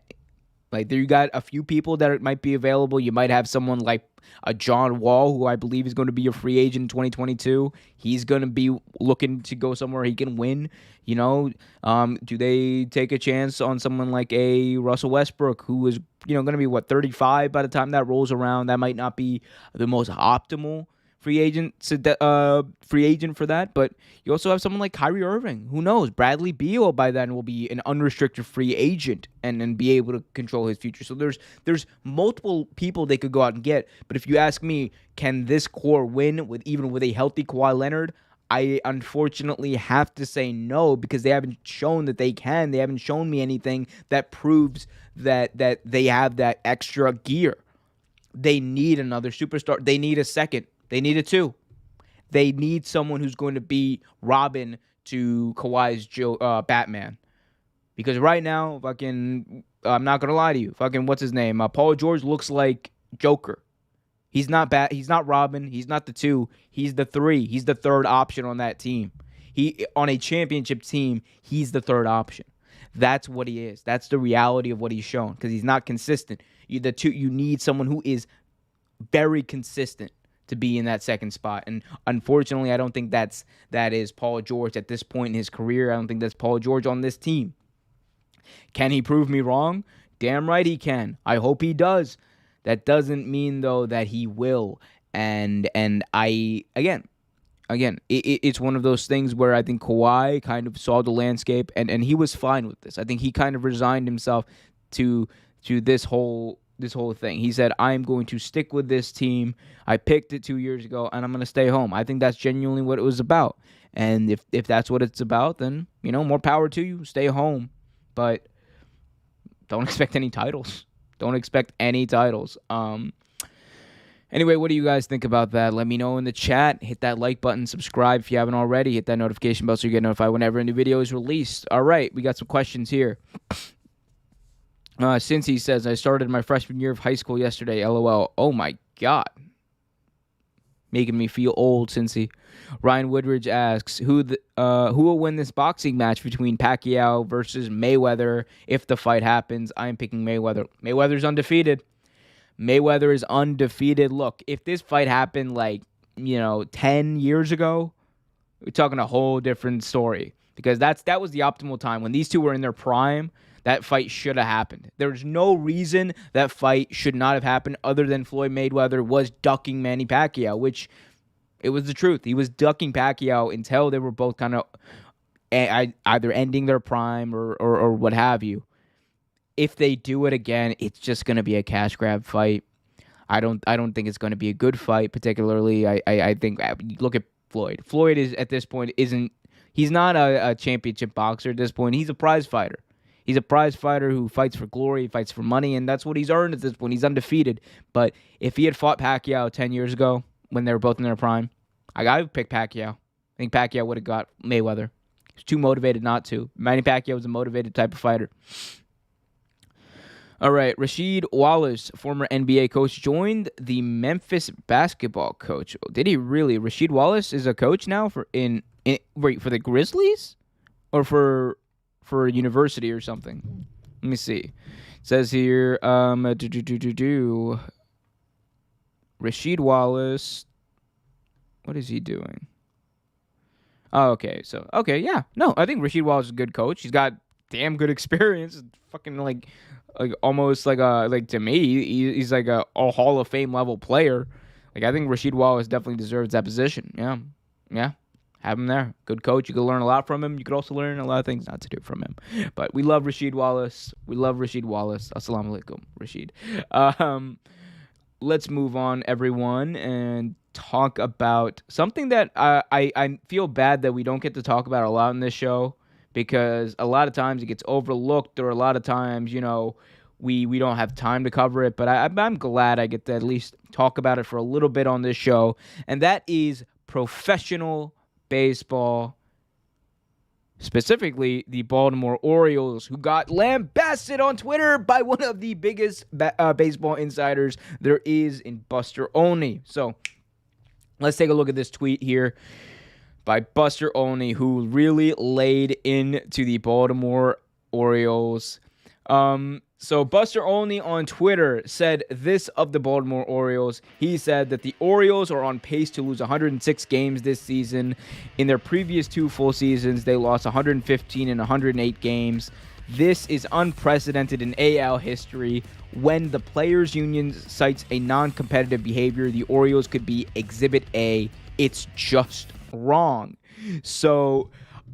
Like, there you got a few people that might be available. You might have someone like a John Wall, who I believe is going to be a free agent in 2022. He's going to be looking to go somewhere he can win. Do they take a chance on someone like a Russell Westbrook, who is going to be 35 by the time that rolls around? That might not be the most optimal free agent for that, but you also have someone like Kyrie Irving. Who knows? Bradley Beal by then will be an unrestricted free agent and be able to control his future. So there's multiple people they could go out and get. But if you ask me, can this core win with a healthy Kawhi Leonard? I unfortunately have to say no, because they haven't shown that they can. They haven't shown me anything that proves that they have that extra gear. They need another superstar. They need a second. They need a two. They need someone who's going to be Robin to Kawhi's Batman. Because right now, I'm not gonna lie to you. Fucking what's his name? Paul George looks like Joker. He's not bad. He's not Robin. He's not the 2. He's the 3. He's the third option on that team. He on a championship team. He's the third option. That's what he is. That's the reality of what he's shown because he's not consistent. You need someone who is very consistent to be in that second spot. And unfortunately, I don't think that is Paul George at this point in his career. I don't think that's Paul George on this team. Can he prove me wrong? Damn right he can. I hope he does. That doesn't mean, though, that he will. And it's one of those things where I think Kawhi kind of saw the landscape, and he was fine with this. I think he kind of resigned himself to this whole thing. He said, I'm going to stick with this team. I picked it 2 years ago, and I'm going to stay home. I think that's genuinely what it was about. And if that's what it's about, then, more power to you. Stay home. But don't expect any titles. Don't expect any titles. Anyway, what do you guys think about that? Let me know in the chat. Hit that like button. Subscribe if you haven't already. Hit that notification bell so you get notified whenever a new video is released. All right, we got some questions here. Cincy says, I started my freshman year of high school yesterday. LOL. Oh, my God. Making me feel old, Cincy. Ryan Woodridge asks, who will win this boxing match between Pacquiao versus Mayweather if the fight happens? I am picking Mayweather. Mayweather's undefeated. Mayweather is undefeated. Look, if this fight happened 10 years ago, we're talking a whole different story because that was the optimal time. When these two were in their prime, that fight should have happened. There's no reason that fight should not have happened other than Floyd Mayweather was ducking Manny Pacquiao, which it was the truth. He was ducking Pacquiao until they were both kind of either ending their prime or what have you. If they do it again, it's just going to be a cash grab fight. I don't think it's going to be a good fight, particularly. I think look at Floyd. Floyd is at this point he's not a championship boxer at this point. He's a prize fighter. He's a prize fighter who fights for glory, fights for money, and that's what he's earned at this point. He's undefeated. But if he had fought Pacquiao 10 years ago when they were both in their prime, I would pick Pacquiao. I think Pacquiao would have got Mayweather. He's too motivated not to. Manny Pacquiao was a motivated type of fighter. All right, Rasheed Wallace, former NBA coach, joined the Memphis basketball coach. Did he really? Rasheed Wallace is a coach now for the Grizzlies or for a university or something? Let me see. It says here, Rasheed Wallace. What is he doing? Oh, okay. So, yeah. No, I think Rasheed Wallace is a good coach. He's got damn good experience. Fucking almost to me, he's like a Hall of Fame level player. I think Rasheed Wallace definitely deserves that position. Yeah. Have him there. Good coach. You could learn a lot from him. You could also learn a lot of things not to do from him. But we love Rasheed Wallace. Assalamu alaikum, Rasheed. Let's move on, everyone, and talk about something that I feel bad that we don't get to talk about a lot in this show, because a lot of times it gets overlooked, or a lot of times, we don't have time to cover it. But I'm glad I get to at least talk about it for a little bit on this show, and that is professional baseball, specifically the Baltimore Orioles, who got lambasted on Twitter by one of the biggest baseball insiders there is in Buster Olney. So let's take a look at this tweet here by Buster Olney, who really laid into the Baltimore Orioles. So Buster Olney on Twitter said this of the Baltimore Orioles. He said that the Orioles are on pace to lose 106 games this season. In their previous 2 full seasons, they lost 115 and 108 games. This is unprecedented in AL history. When the Players Union cites a non-competitive behavior, the Orioles could be Exhibit A. It's just wrong. So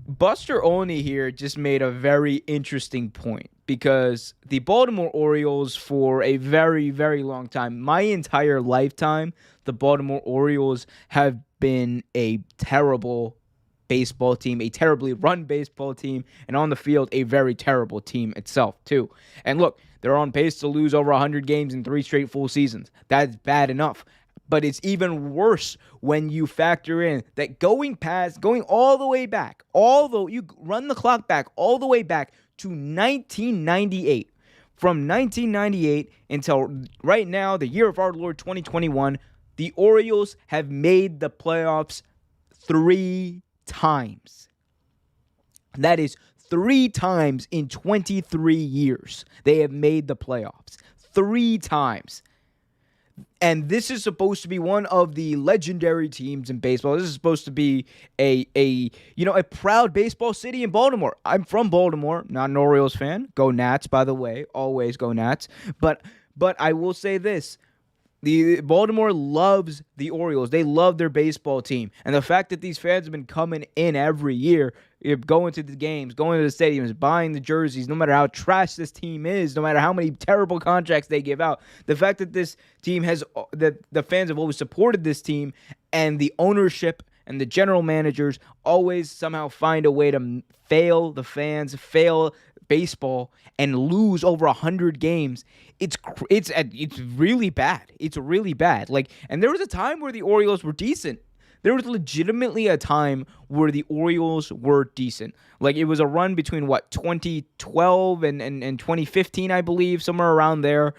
Buster Olney here just made a very interesting point, because the Baltimore Orioles, for a very, very long time, my entire lifetime, the Baltimore Orioles have been a terrible baseball team, a terribly run baseball team, and on the field, a very terrible team itself, too. And look, they're on pace to lose over 100 games in 3 straight full seasons. That's bad enough. But it's even worse when you factor in that going all the way back, you run the clock back all the way back to 1998, From 1998 until right now, the year of our Lord 2021, the Orioles have made the playoffs 3 times. That is 3 times in 23 years they have made the playoffs. 3 times. And this is supposed to be one of the legendary teams in baseball. This is supposed to be a proud baseball city in Baltimore. I'm from Baltimore, not an Orioles fan. Go Nats, by the way. Always go Nats. But I will say this. The Baltimore loves the Orioles. They love their baseball team. And the fact that these fans have been coming in every year, going to the games, going to the stadiums, buying the jerseys, no matter how trash this team is, no matter how many terrible contracts they give out, the fact that this team that the fans have always supported this team, and the ownership and the general managers always somehow find a way to fail the fans, fail baseball, and lose over 100 games. It's really bad. It's really bad. And there was a time where the Orioles were decent. There was legitimately a time where the Orioles were decent. It was a run between 2012 and 2015, I believe, somewhere around there,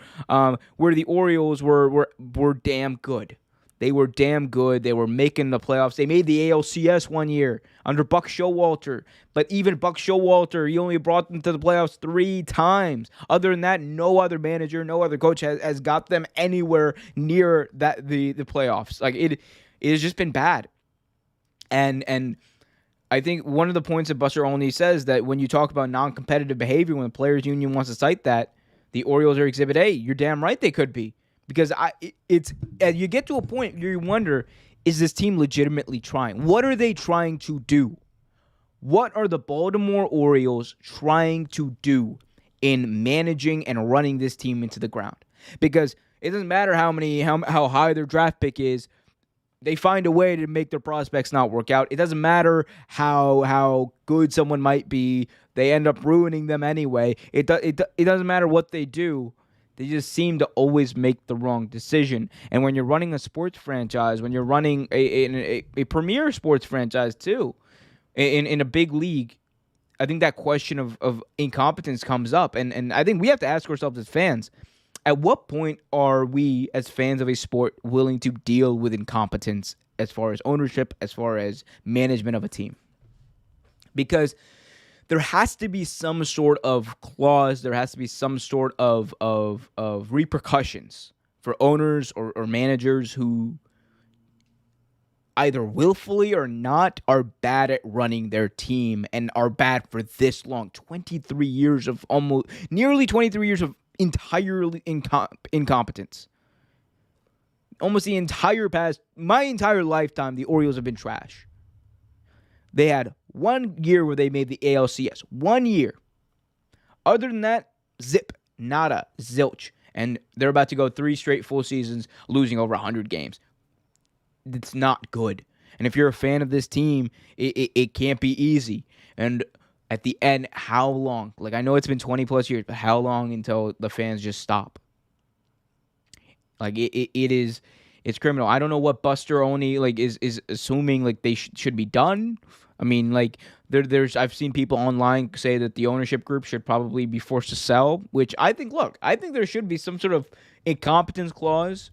where the Orioles were damn good. They were damn good. They were making the playoffs. They made the ALCS one year under Buck Showalter. But even Buck Showalter, he only brought them to the playoffs 3 times. Other than that, no other manager, no other coach has got them anywhere near the playoffs. It has just been bad. And I think one of the points that Buster Olney says that when you talk about non-competitive behavior, when the players union wants to cite that, the Orioles are Exhibit A. You're damn right they could be. Because you get to a point where you wonder, is this team legitimately trying? What are they trying to do? What are the Baltimore Orioles trying to do in managing and running this team into the ground? Because it doesn't matter how high their draft pick is, they find a way to make their prospects not work out. It doesn't matter how good someone might be, they end up ruining them anyway. It doesn't matter what they do. They just seem to always make the wrong decision. And when you're running a sports franchise, when you're running a premier sports franchise too, in a big league, I think that question of incompetence comes up. And I think we have to ask ourselves as fans, at what point are we as fans of a sport willing to deal with incompetence as far as ownership, as far as management of a team? Because there has to be some sort of clause. There has to be some sort of repercussions for owners or managers who either willfully or not are bad at running their team and are bad for this long. 23 years of nearly 23 years of entirely incompetence. Almost my entire lifetime, the Orioles have been trash. They had 1 year where they made the ALCS. 1 year. Other than that, zip, nada, zilch. And they're about to go 3 straight full seasons, losing over 100 games. It's not good. And if you're a fan of this team, it can't be easy. And at the end, how long? I know it's been 20 plus years, but how long until the fans just stop? It's criminal. I don't know what Buster Olney is assuming they should be done. I mean, there's I've seen people online say that the ownership group should probably be forced to sell, which I think there should be some sort of incompetence clause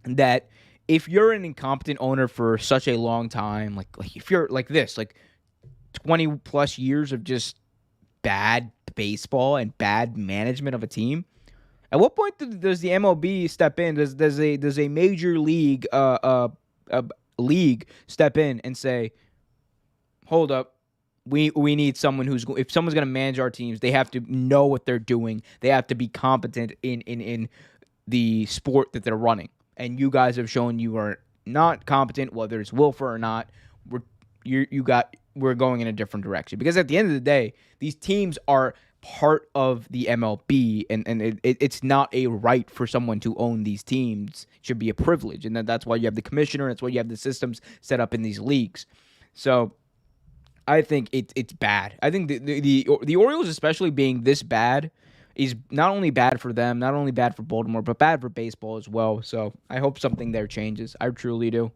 that if you're an incompetent owner for such a long time, if you're 20 plus years of just bad baseball and bad management of a team, at what point does the MLB step in? Does a major league league step in and say, hold up, we need someone if someone's going to manage our teams, they have to know what they're doing. They have to be competent in the sport that they're running. And you guys have shown you are not competent, whether it's willful or not. We're going in a different direction. Because at the end of the day, these teams are part of the MLB, and it's not a right for someone to own these teams. It should be a privilege, and that's why you have the commissioner. That's why you have the systems set up in these leagues. So I think it's bad. I think the Orioles, especially being this bad, is not only bad for them, not only bad for Baltimore, but bad for baseball as well. So I hope something there changes. I truly do.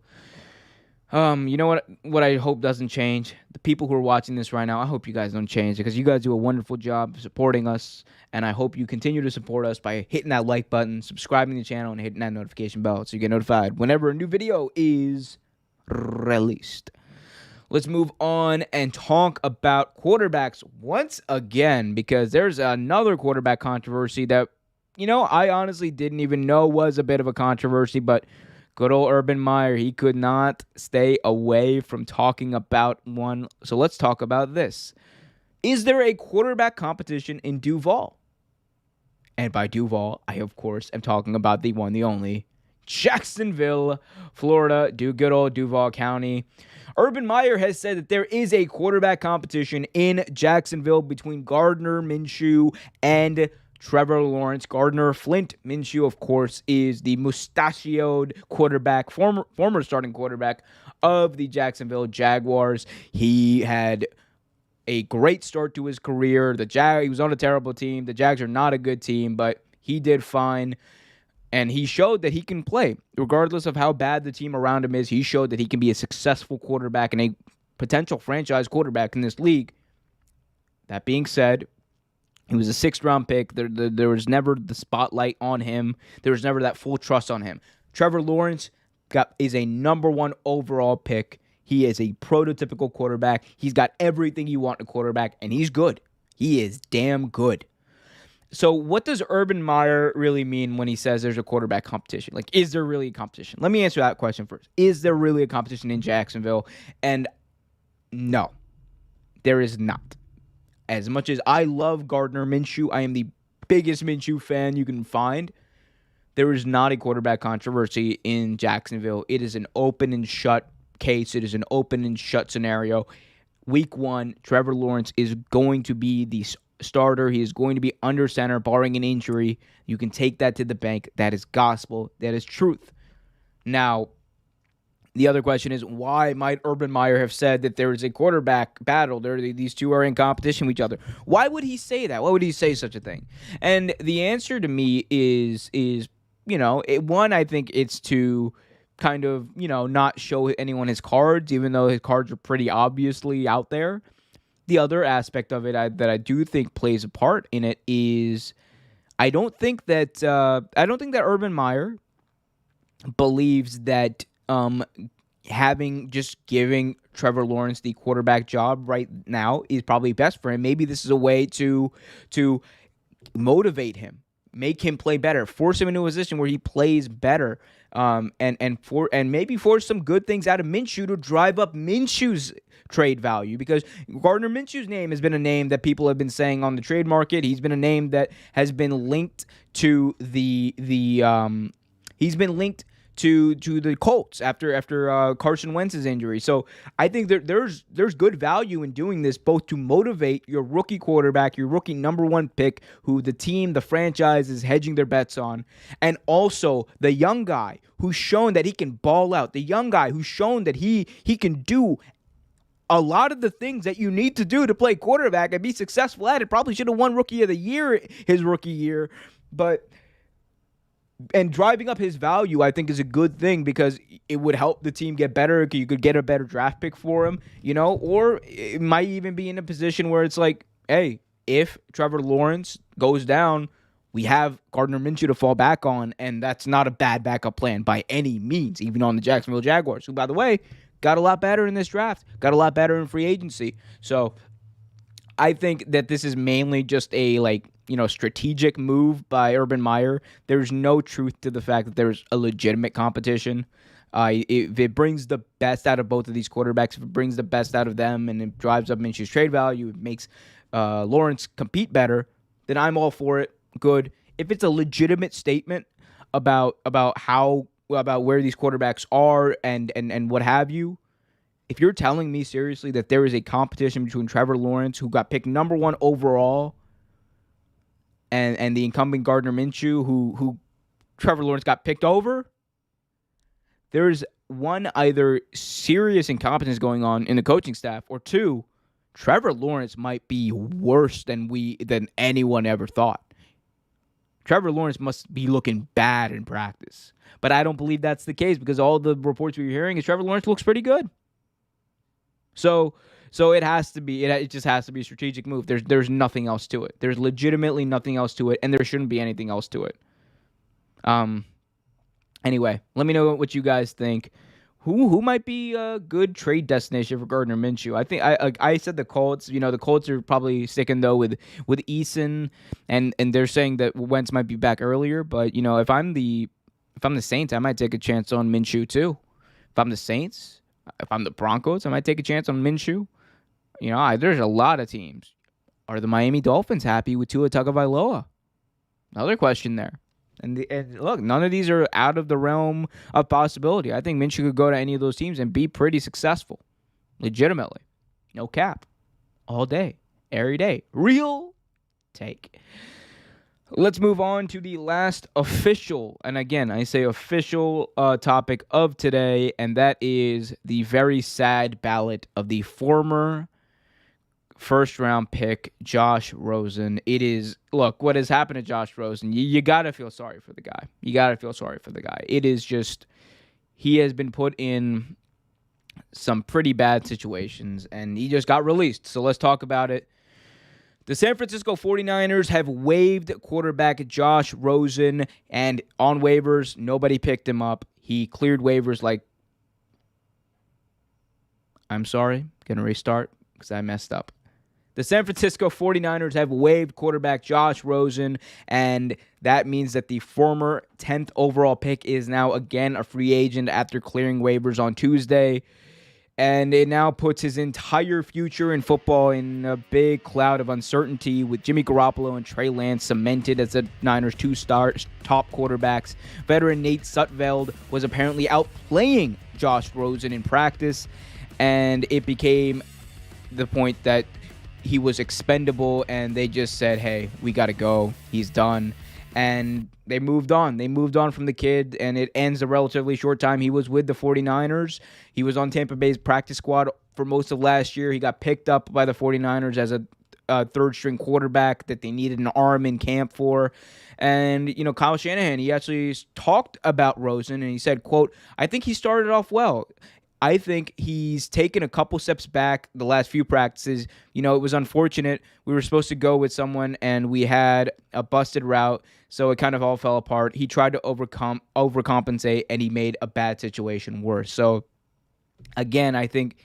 You know what I hope doesn't change? The people who are watching this right now, I hope you guys don't change because you guys do a wonderful job supporting us, and I hope you continue to support us by hitting that like button, subscribing to the channel, and hitting that notification bell so you get notified whenever a new video is released. Let's move on and talk about quarterbacks once again because there's another quarterback controversy that, I honestly didn't even know was a bit of a controversy, but good old Urban Meyer, he could not stay away from talking about one. So let's talk about this. Is there a quarterback competition in Duval? And by Duval, I, of course, am talking about the one, the only, Jacksonville, Florida, good old Duval County. Urban Meyer has said that there is a quarterback competition in Jacksonville between Gardner Minshew and Trevor Lawrence. Gardner Flint Minshew, of course, is the mustachioed quarterback, former starting quarterback of the Jacksonville Jaguars. He had a great start to his career. He was on a terrible team. The Jags are not a good team, but he did fine. And he showed that he can play. Regardless of how bad the team around him is, he showed that he can be a successful quarterback and a potential franchise quarterback in this league. That being said, he was a sixth-round pick. There was never the spotlight on him. There was never that full trust on him. Trevor Lawrence is a number one overall pick. He is a prototypical quarterback. He's got everything you want in a quarterback, and he's good. He is damn good. So what does Urban Meyer really mean when he says there's a quarterback competition? Like, is there really a competition? Let me answer that question first. Is there really a competition in Jacksonville? And no, there is not. As much as I love Gardner Minshew, I am the biggest Minshew fan you can find. There is not a quarterback controversy in Jacksonville. It is an open and shut case. It is an open and shut scenario. Week 1, Trevor Lawrence is going to be the starter. He is going to be under center, barring an injury. You can take that to the bank. That is gospel. That is truth. Now, the other question is, why might Urban Meyer have said that there is a quarterback battle? These two are in competition with each other. Why would he say that? Why would he say such a thing? And the answer to me is one, I think it's to kind of, not show anyone his cards, even though his cards are pretty obviously out there. The other aspect of it that I do think plays a part in it is I don't think that Urban Meyer believes that giving Trevor Lawrence the quarterback job right now is probably best for him. Maybe this is a way to motivate him, make him play better, force him into a position where he plays better, and maybe force some good things out of Minshew to drive up Minshew's trade value, because Gardner Minshew's name has been a name that people have been saying on the trade market. He's been a name that has been linked to the Colts after Carson Wentz's injury. So I think there's good value in doing this, both to motivate your rookie quarterback, your rookie number one pick, who the franchise is hedging their bets on, and also the young guy who's shown that he can ball out, the young guy who's shown that he can do a lot of the things that you need to do to play quarterback and be successful at it. Probably should have won Rookie of the Year his rookie year, and driving up his value, I think, is a good thing because it would help the team get better. You could get a better draft pick for him, or it might even be in a position where it's like, hey, if Trevor Lawrence goes down, we have Gardner Minshew to fall back on, and that's not a bad backup plan by any means, even on the Jacksonville Jaguars, who, by the way, got a lot better in this draft, got a lot better in free agency. So I think that this is mainly just a strategic move by Urban Meyer. There's no truth to the fact that there's a legitimate competition. If it brings the best out of both of these quarterbacks, if it brings the best out of them and it drives up Minshew's trade value, it makes Lawrence compete better, then I'm all for it. Good. If it's a legitimate statement about where these quarterbacks are and what have you, if you're telling me seriously that there is a competition between Trevor Lawrence, who got picked number one overall, and the incumbent Gardner Minshew, who Trevor Lawrence got picked over, there's one, either serious incompetence going on in the coaching staff, or two, Trevor Lawrence might be worse than anyone ever thought. Trevor Lawrence must be looking bad in practice. But I don't believe that's the case because all the reports we're hearing is Trevor Lawrence looks pretty good. So it has to be. It just has to be a strategic move. There's nothing else to it. There's legitimately nothing else to it, and there shouldn't be anything else to it. Anyway, let me know what you guys think. Who might be a good trade destination for Gardner Minshew? I think I said the Colts. The Colts are probably sticking though with Eason, and they're saying that Wentz might be back earlier. But if I'm the Saints, I might take a chance on Minshew too. If I'm the Saints, if I'm the Broncos, I might take a chance on Minshew. There's a lot of teams. Are the Miami Dolphins happy with Tua Tagovailoa? Another question there. And look, none of these are out of the realm of possibility. I think Minshew could go to any of those teams and be pretty successful. Legitimately. No cap. All day. Every day. Real take. Let's move on to the last official, and again, I say official topic of today, and that is the very sad ballot of the former first-round pick, Josh Rosen. What has happened to Josh Rosen, you got to feel sorry for the guy. It is just, he has been put in some pretty bad situations, and he just got released. So let's talk about it. The San Francisco 49ers have waived quarterback Josh Rosen, and on waivers, nobody picked him up. He cleared waivers I'm sorry, gonna restart because I messed up. The San Francisco 49ers have waived quarterback Josh Rosen, and that means that the former 10th overall pick is now again a free agent after clearing waivers on Tuesday. And it now puts his entire future in football in a big cloud of uncertainty, with Jimmy Garoppolo and Trey Lance cemented as the Niners' two-star top quarterbacks. Veteran Nate Sudfeld was apparently outplaying Josh Rosen in practice, and it became the point that he was expendable, and they just said, hey, we got to go. He's done. And they moved on. They moved on from the kid, and it ends a relatively short time. He was with the 49ers. He was on Tampa Bay's practice squad for most of last year. He got picked up by the 49ers as a third-string quarterback that they needed an arm in camp for. And, Kyle Shanahan, he actually talked about Rosen, and he said, quote, I think he started off well. I think he's taken a couple steps back the last few practices. It was unfortunate. We were supposed to go with someone, and we had a busted route, so it kind of all fell apart. He tried to overcompensate, and he made a bad situation worse. So, again, I think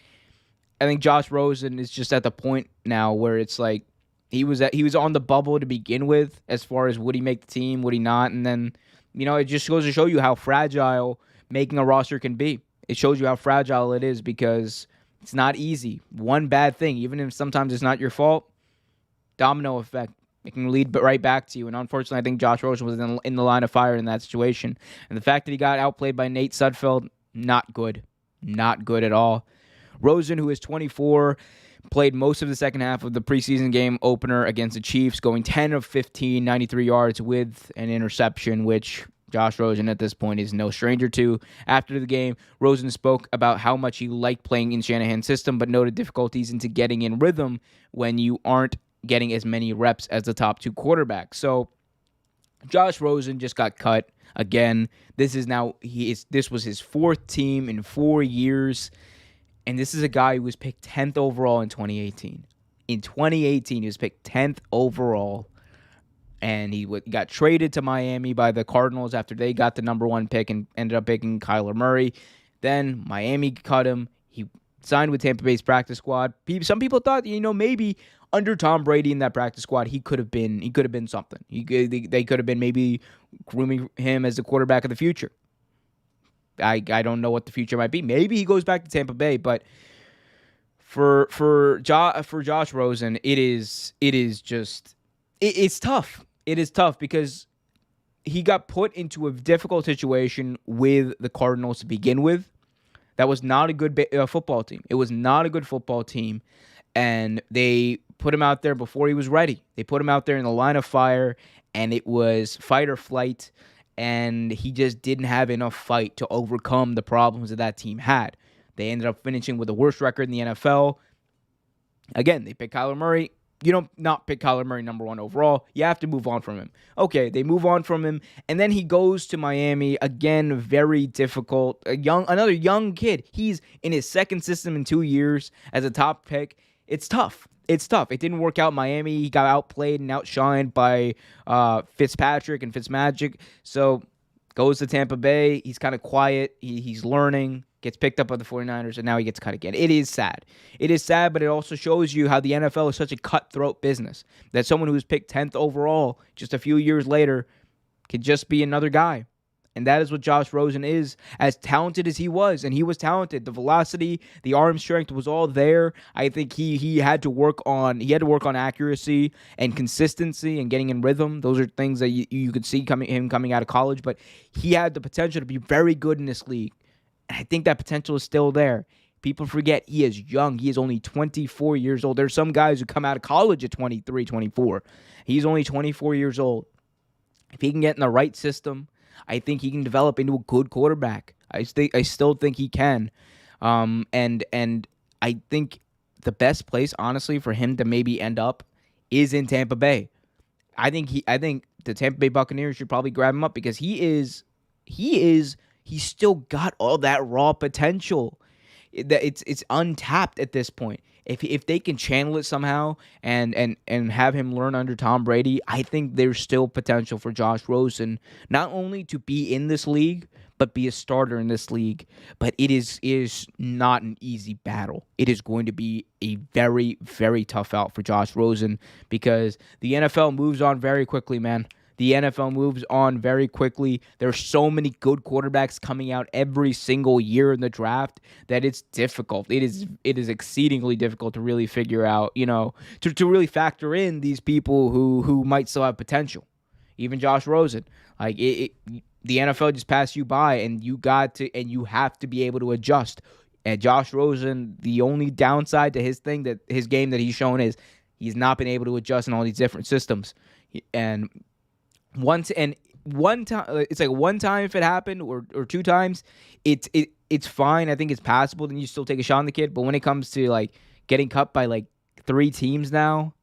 Josh Rosen is just at the point now where it's like he was on the bubble to begin with, as far as would he make the team, would he not, and then it just goes to show you how fragile making a roster can be. It shows you how fragile it is because it's not easy. One bad thing, even if sometimes it's not your fault, domino effect. It can lead right back to you. And unfortunately, I think Josh Rosen was in the line of fire in that situation. And the fact that he got outplayed by Nate Sudfeld, not good. Not good at all. Rosen, who is 24, played most of the second half of the preseason game opener against the Chiefs, going 10 of 15, 93 yards with an interception, which Josh Rosen at this point is no stranger to. After the game, Rosen spoke about how much he liked playing in Shanahan's system, but noted difficulties into getting in rhythm when you aren't getting as many reps as the top two quarterbacks. So Josh Rosen just got cut again. This was his fourth team in 4 years, and this is a guy who was picked 10th overall in 2018. In 2018, he was picked 10th overall. And he got traded to Miami by the Cardinals after they got the number one pick and ended up picking Kyler Murray. Then Miami cut him. He signed with Tampa Bay's practice squad. Some people thought, maybe under Tom Brady in that practice squad, he could have been something. They could have been maybe grooming him as the quarterback of the future. I don't know what the future might be. Maybe he goes back to Tampa Bay, but for Josh Rosen, it's tough. It is tough because he got put into a difficult situation with the Cardinals to begin with. That was not a good football team. It was not a good football team, and they put him out there before he was ready. They put him out there in the line of fire, and it was fight or flight, and he just didn't have enough fight to overcome the problems that team had. They ended up finishing with the worst record in the NFL. Again, they picked Kyler Murray. You don't not pick Kyler Murray number 1 overall. You have to move on from him. Okay, they move on from him, and then he goes to Miami again. Very difficult. Another young kid. He's in his second system in 2 years as a top pick. It's tough. It's tough. It didn't work out in Miami. He got outplayed and outshined by Fitzpatrick and Fitzmagic. So goes to Tampa Bay. He's kind of quiet. He's learning. Gets picked up by the 49ers, and now he gets cut again. It is sad. It is sad, but it also shows you how the NFL is such a cutthroat business that someone who was picked 10th overall just a few years later could just be another guy. And that is what Josh Rosen is, as talented as he was. And he was talented. The velocity, the arm strength was all there. I think he had to work on accuracy and consistency and getting in rhythm. Those are things that you could see him coming out of college. But he had the potential to be very good in this league. And I think that potential is still there. People forget he is young. He is only 24 years old. There's some guys who come out of college at 23, 24. He's only 24 years old. If he can get in the right system, I think he can develop into a good quarterback. I still think he can. And I think the best place, honestly, for him to maybe end up is in Tampa Bay. I think the Tampa Bay Buccaneers should probably grab him up because he's still got all that raw potential. It's untapped at this point. If they can channel it somehow and have him learn under Tom Brady, I think there's still potential for Josh Rosen not only to be in this league, but be a starter in this league. But it is not an easy battle. It is going to be a very, very tough out for Josh Rosen because the NFL moves on very quickly, man. The NFL moves on very quickly. There's so many good quarterbacks coming out every single year in the draft that it's difficult. It is exceedingly difficult to really figure out, to really factor in these people who might still have potential. Even Josh Rosen. The NFL just passed you by, and you have to be able to adjust. And Josh Rosen, the only downside to his game that he's shown is he's not been able to adjust in all these different systems. And one time, it's like one time if it happened, or 2 times, it's fine. I think it's passable. Then you still take a shot on the kid. But when it comes to getting cut by 3 teams now,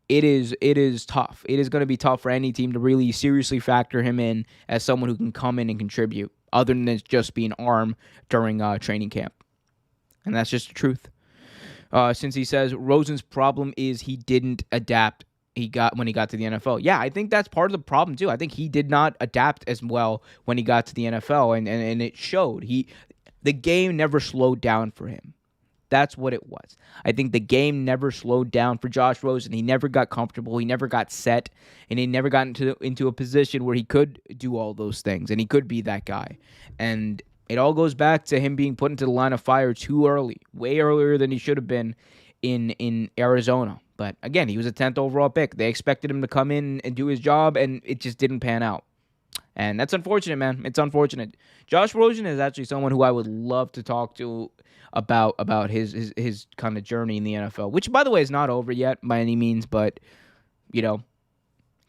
it is tough. It is going to be tough for any team to really seriously factor him in as someone who can come in and contribute, other than just being arm during training camp. And that's just the truth. Since he says Rosen's problem is he didn't adapt when he got to the NFL. Yeah, I think that's part of the problem too. I think he did not adapt as well when he got to the NFL, and it showed. The game never slowed down for him. That's what it was. I think the game never slowed down for Josh Rosen. He never got comfortable. He never got set, and he never got into a position where he could do all those things, and he could be that guy. And it all goes back to him being put into the line of fire too early, way earlier than he should have been in Arizona. But again, he was a 10th overall pick. They expected him to come in and do his job, and it just didn't pan out. And that's unfortunate, man. It's unfortunate. Josh Rosen is actually someone who I would love to talk to about his kind of journey in the NFL, which, by the way, is not over yet by any means. But, again,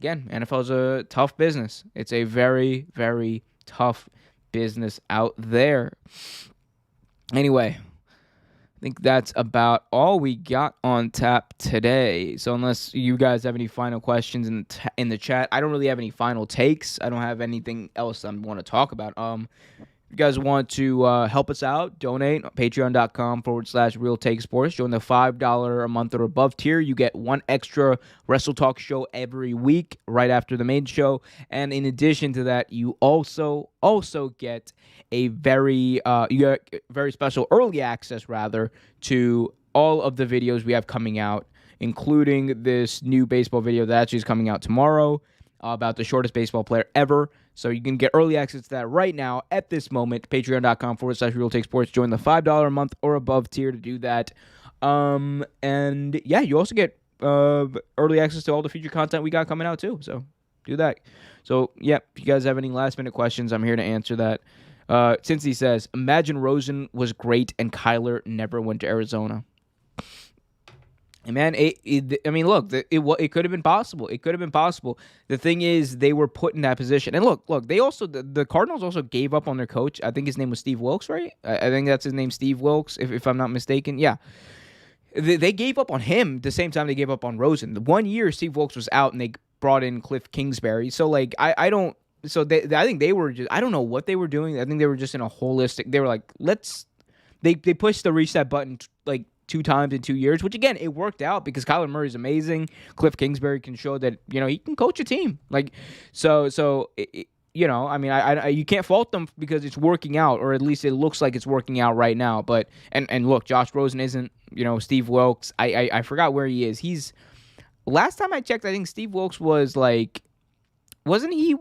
NFL is a tough business. It's a very, very tough business out there. Anyway, I think that's about all we got on tap today. So unless you guys have any final questions in the chat, I don't really have any final takes. I don't have anything else I want to talk about. If you guys want to help us out, donate on patreon.com/Real Take Sports. Join the $5 a month or above tier. You get 1 extra Wrestle Talk show every week right after the main show. And in addition to that, you also get a very special early access to all of the videos we have coming out, including this new baseball video that actually is coming out tomorrow about the shortest baseball player ever. So you can get early access to that right now at this moment. Patreon.com/Real Take Sports. Join the $5 a month or above tier to do that. And yeah, you also get early access to all the future content we got coming out too. So do that. So yeah, if you guys have any last minute questions, I'm here to answer that. Since he says, imagine Rosen was great and Kyler never went to Arizona. And man, look, it could have been possible. It could have been possible. The thing is, they were put in that position. And look, they also, the Cardinals also gave up on their coach. I think his name was Steve Wilkes, right? I think that's his name, Steve Wilkes, if I'm not mistaken. Yeah. They gave up on him the same time they gave up on Rosen. The 1 year Steve Wilkes was out and they brought in Cliff Kingsbury. So like I don't. So I think they were just, I don't know what they were doing. I think they were just in a holistic. They were like, they pushed the reset button like 2 times in 2 years, which again it worked out because Kyler Murray's amazing. Cliff Kingsbury can show that he can coach a team. Like I mean, I you can't fault them because it's working out, or at least it looks like it's working out right now. But and look, Josh Rosen isn't Steve Wilkes. I forgot where he is. Last time I checked, I think Steve Wilkes was like. Wasn't he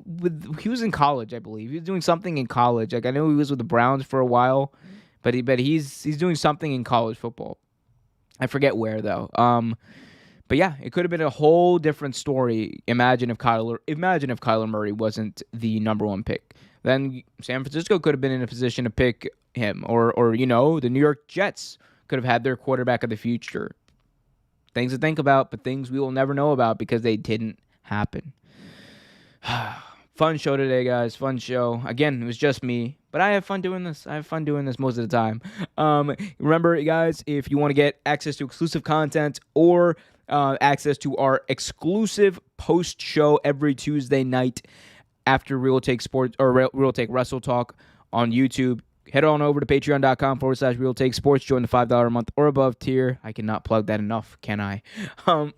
he was in college, I believe. He was doing something in college. Like I know he was with the Browns for a while, but he's doing something in college football. I forget where though. But yeah, it could have been a whole different story. Imagine if Kyler Murray wasn't the number 1 pick. Then San Francisco could have been in a position to pick him, or the New York Jets could have had their quarterback of the future. Things to think about, but things we will never know about because they didn't happen. Fun show today, guys. Fun show. Again, it was just me, but I have fun doing this. Most of the time. Remember, guys, if you want to get access to exclusive content or access to our exclusive post show every Tuesday night after Real Take Sports or Real Take Wrestle Talk on YouTube, head on over to patreon.com/Real Take Sports. Join the $5 a month or above tier. I cannot plug that enough, can I?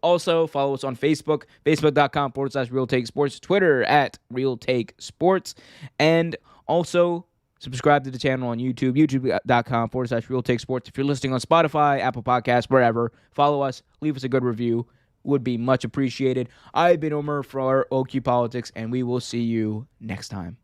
Also, follow us on Facebook, facebook.com/Real Take Sports, Twitter @Real Take Sports, and also subscribe to the channel on YouTube, youtube.com/Real Take Sports. If you're listening on Spotify, Apple Podcasts, wherever, follow us, leave us a good review. Would be much appreciated. I've been Omer for OQ Politics, and we will see you next time.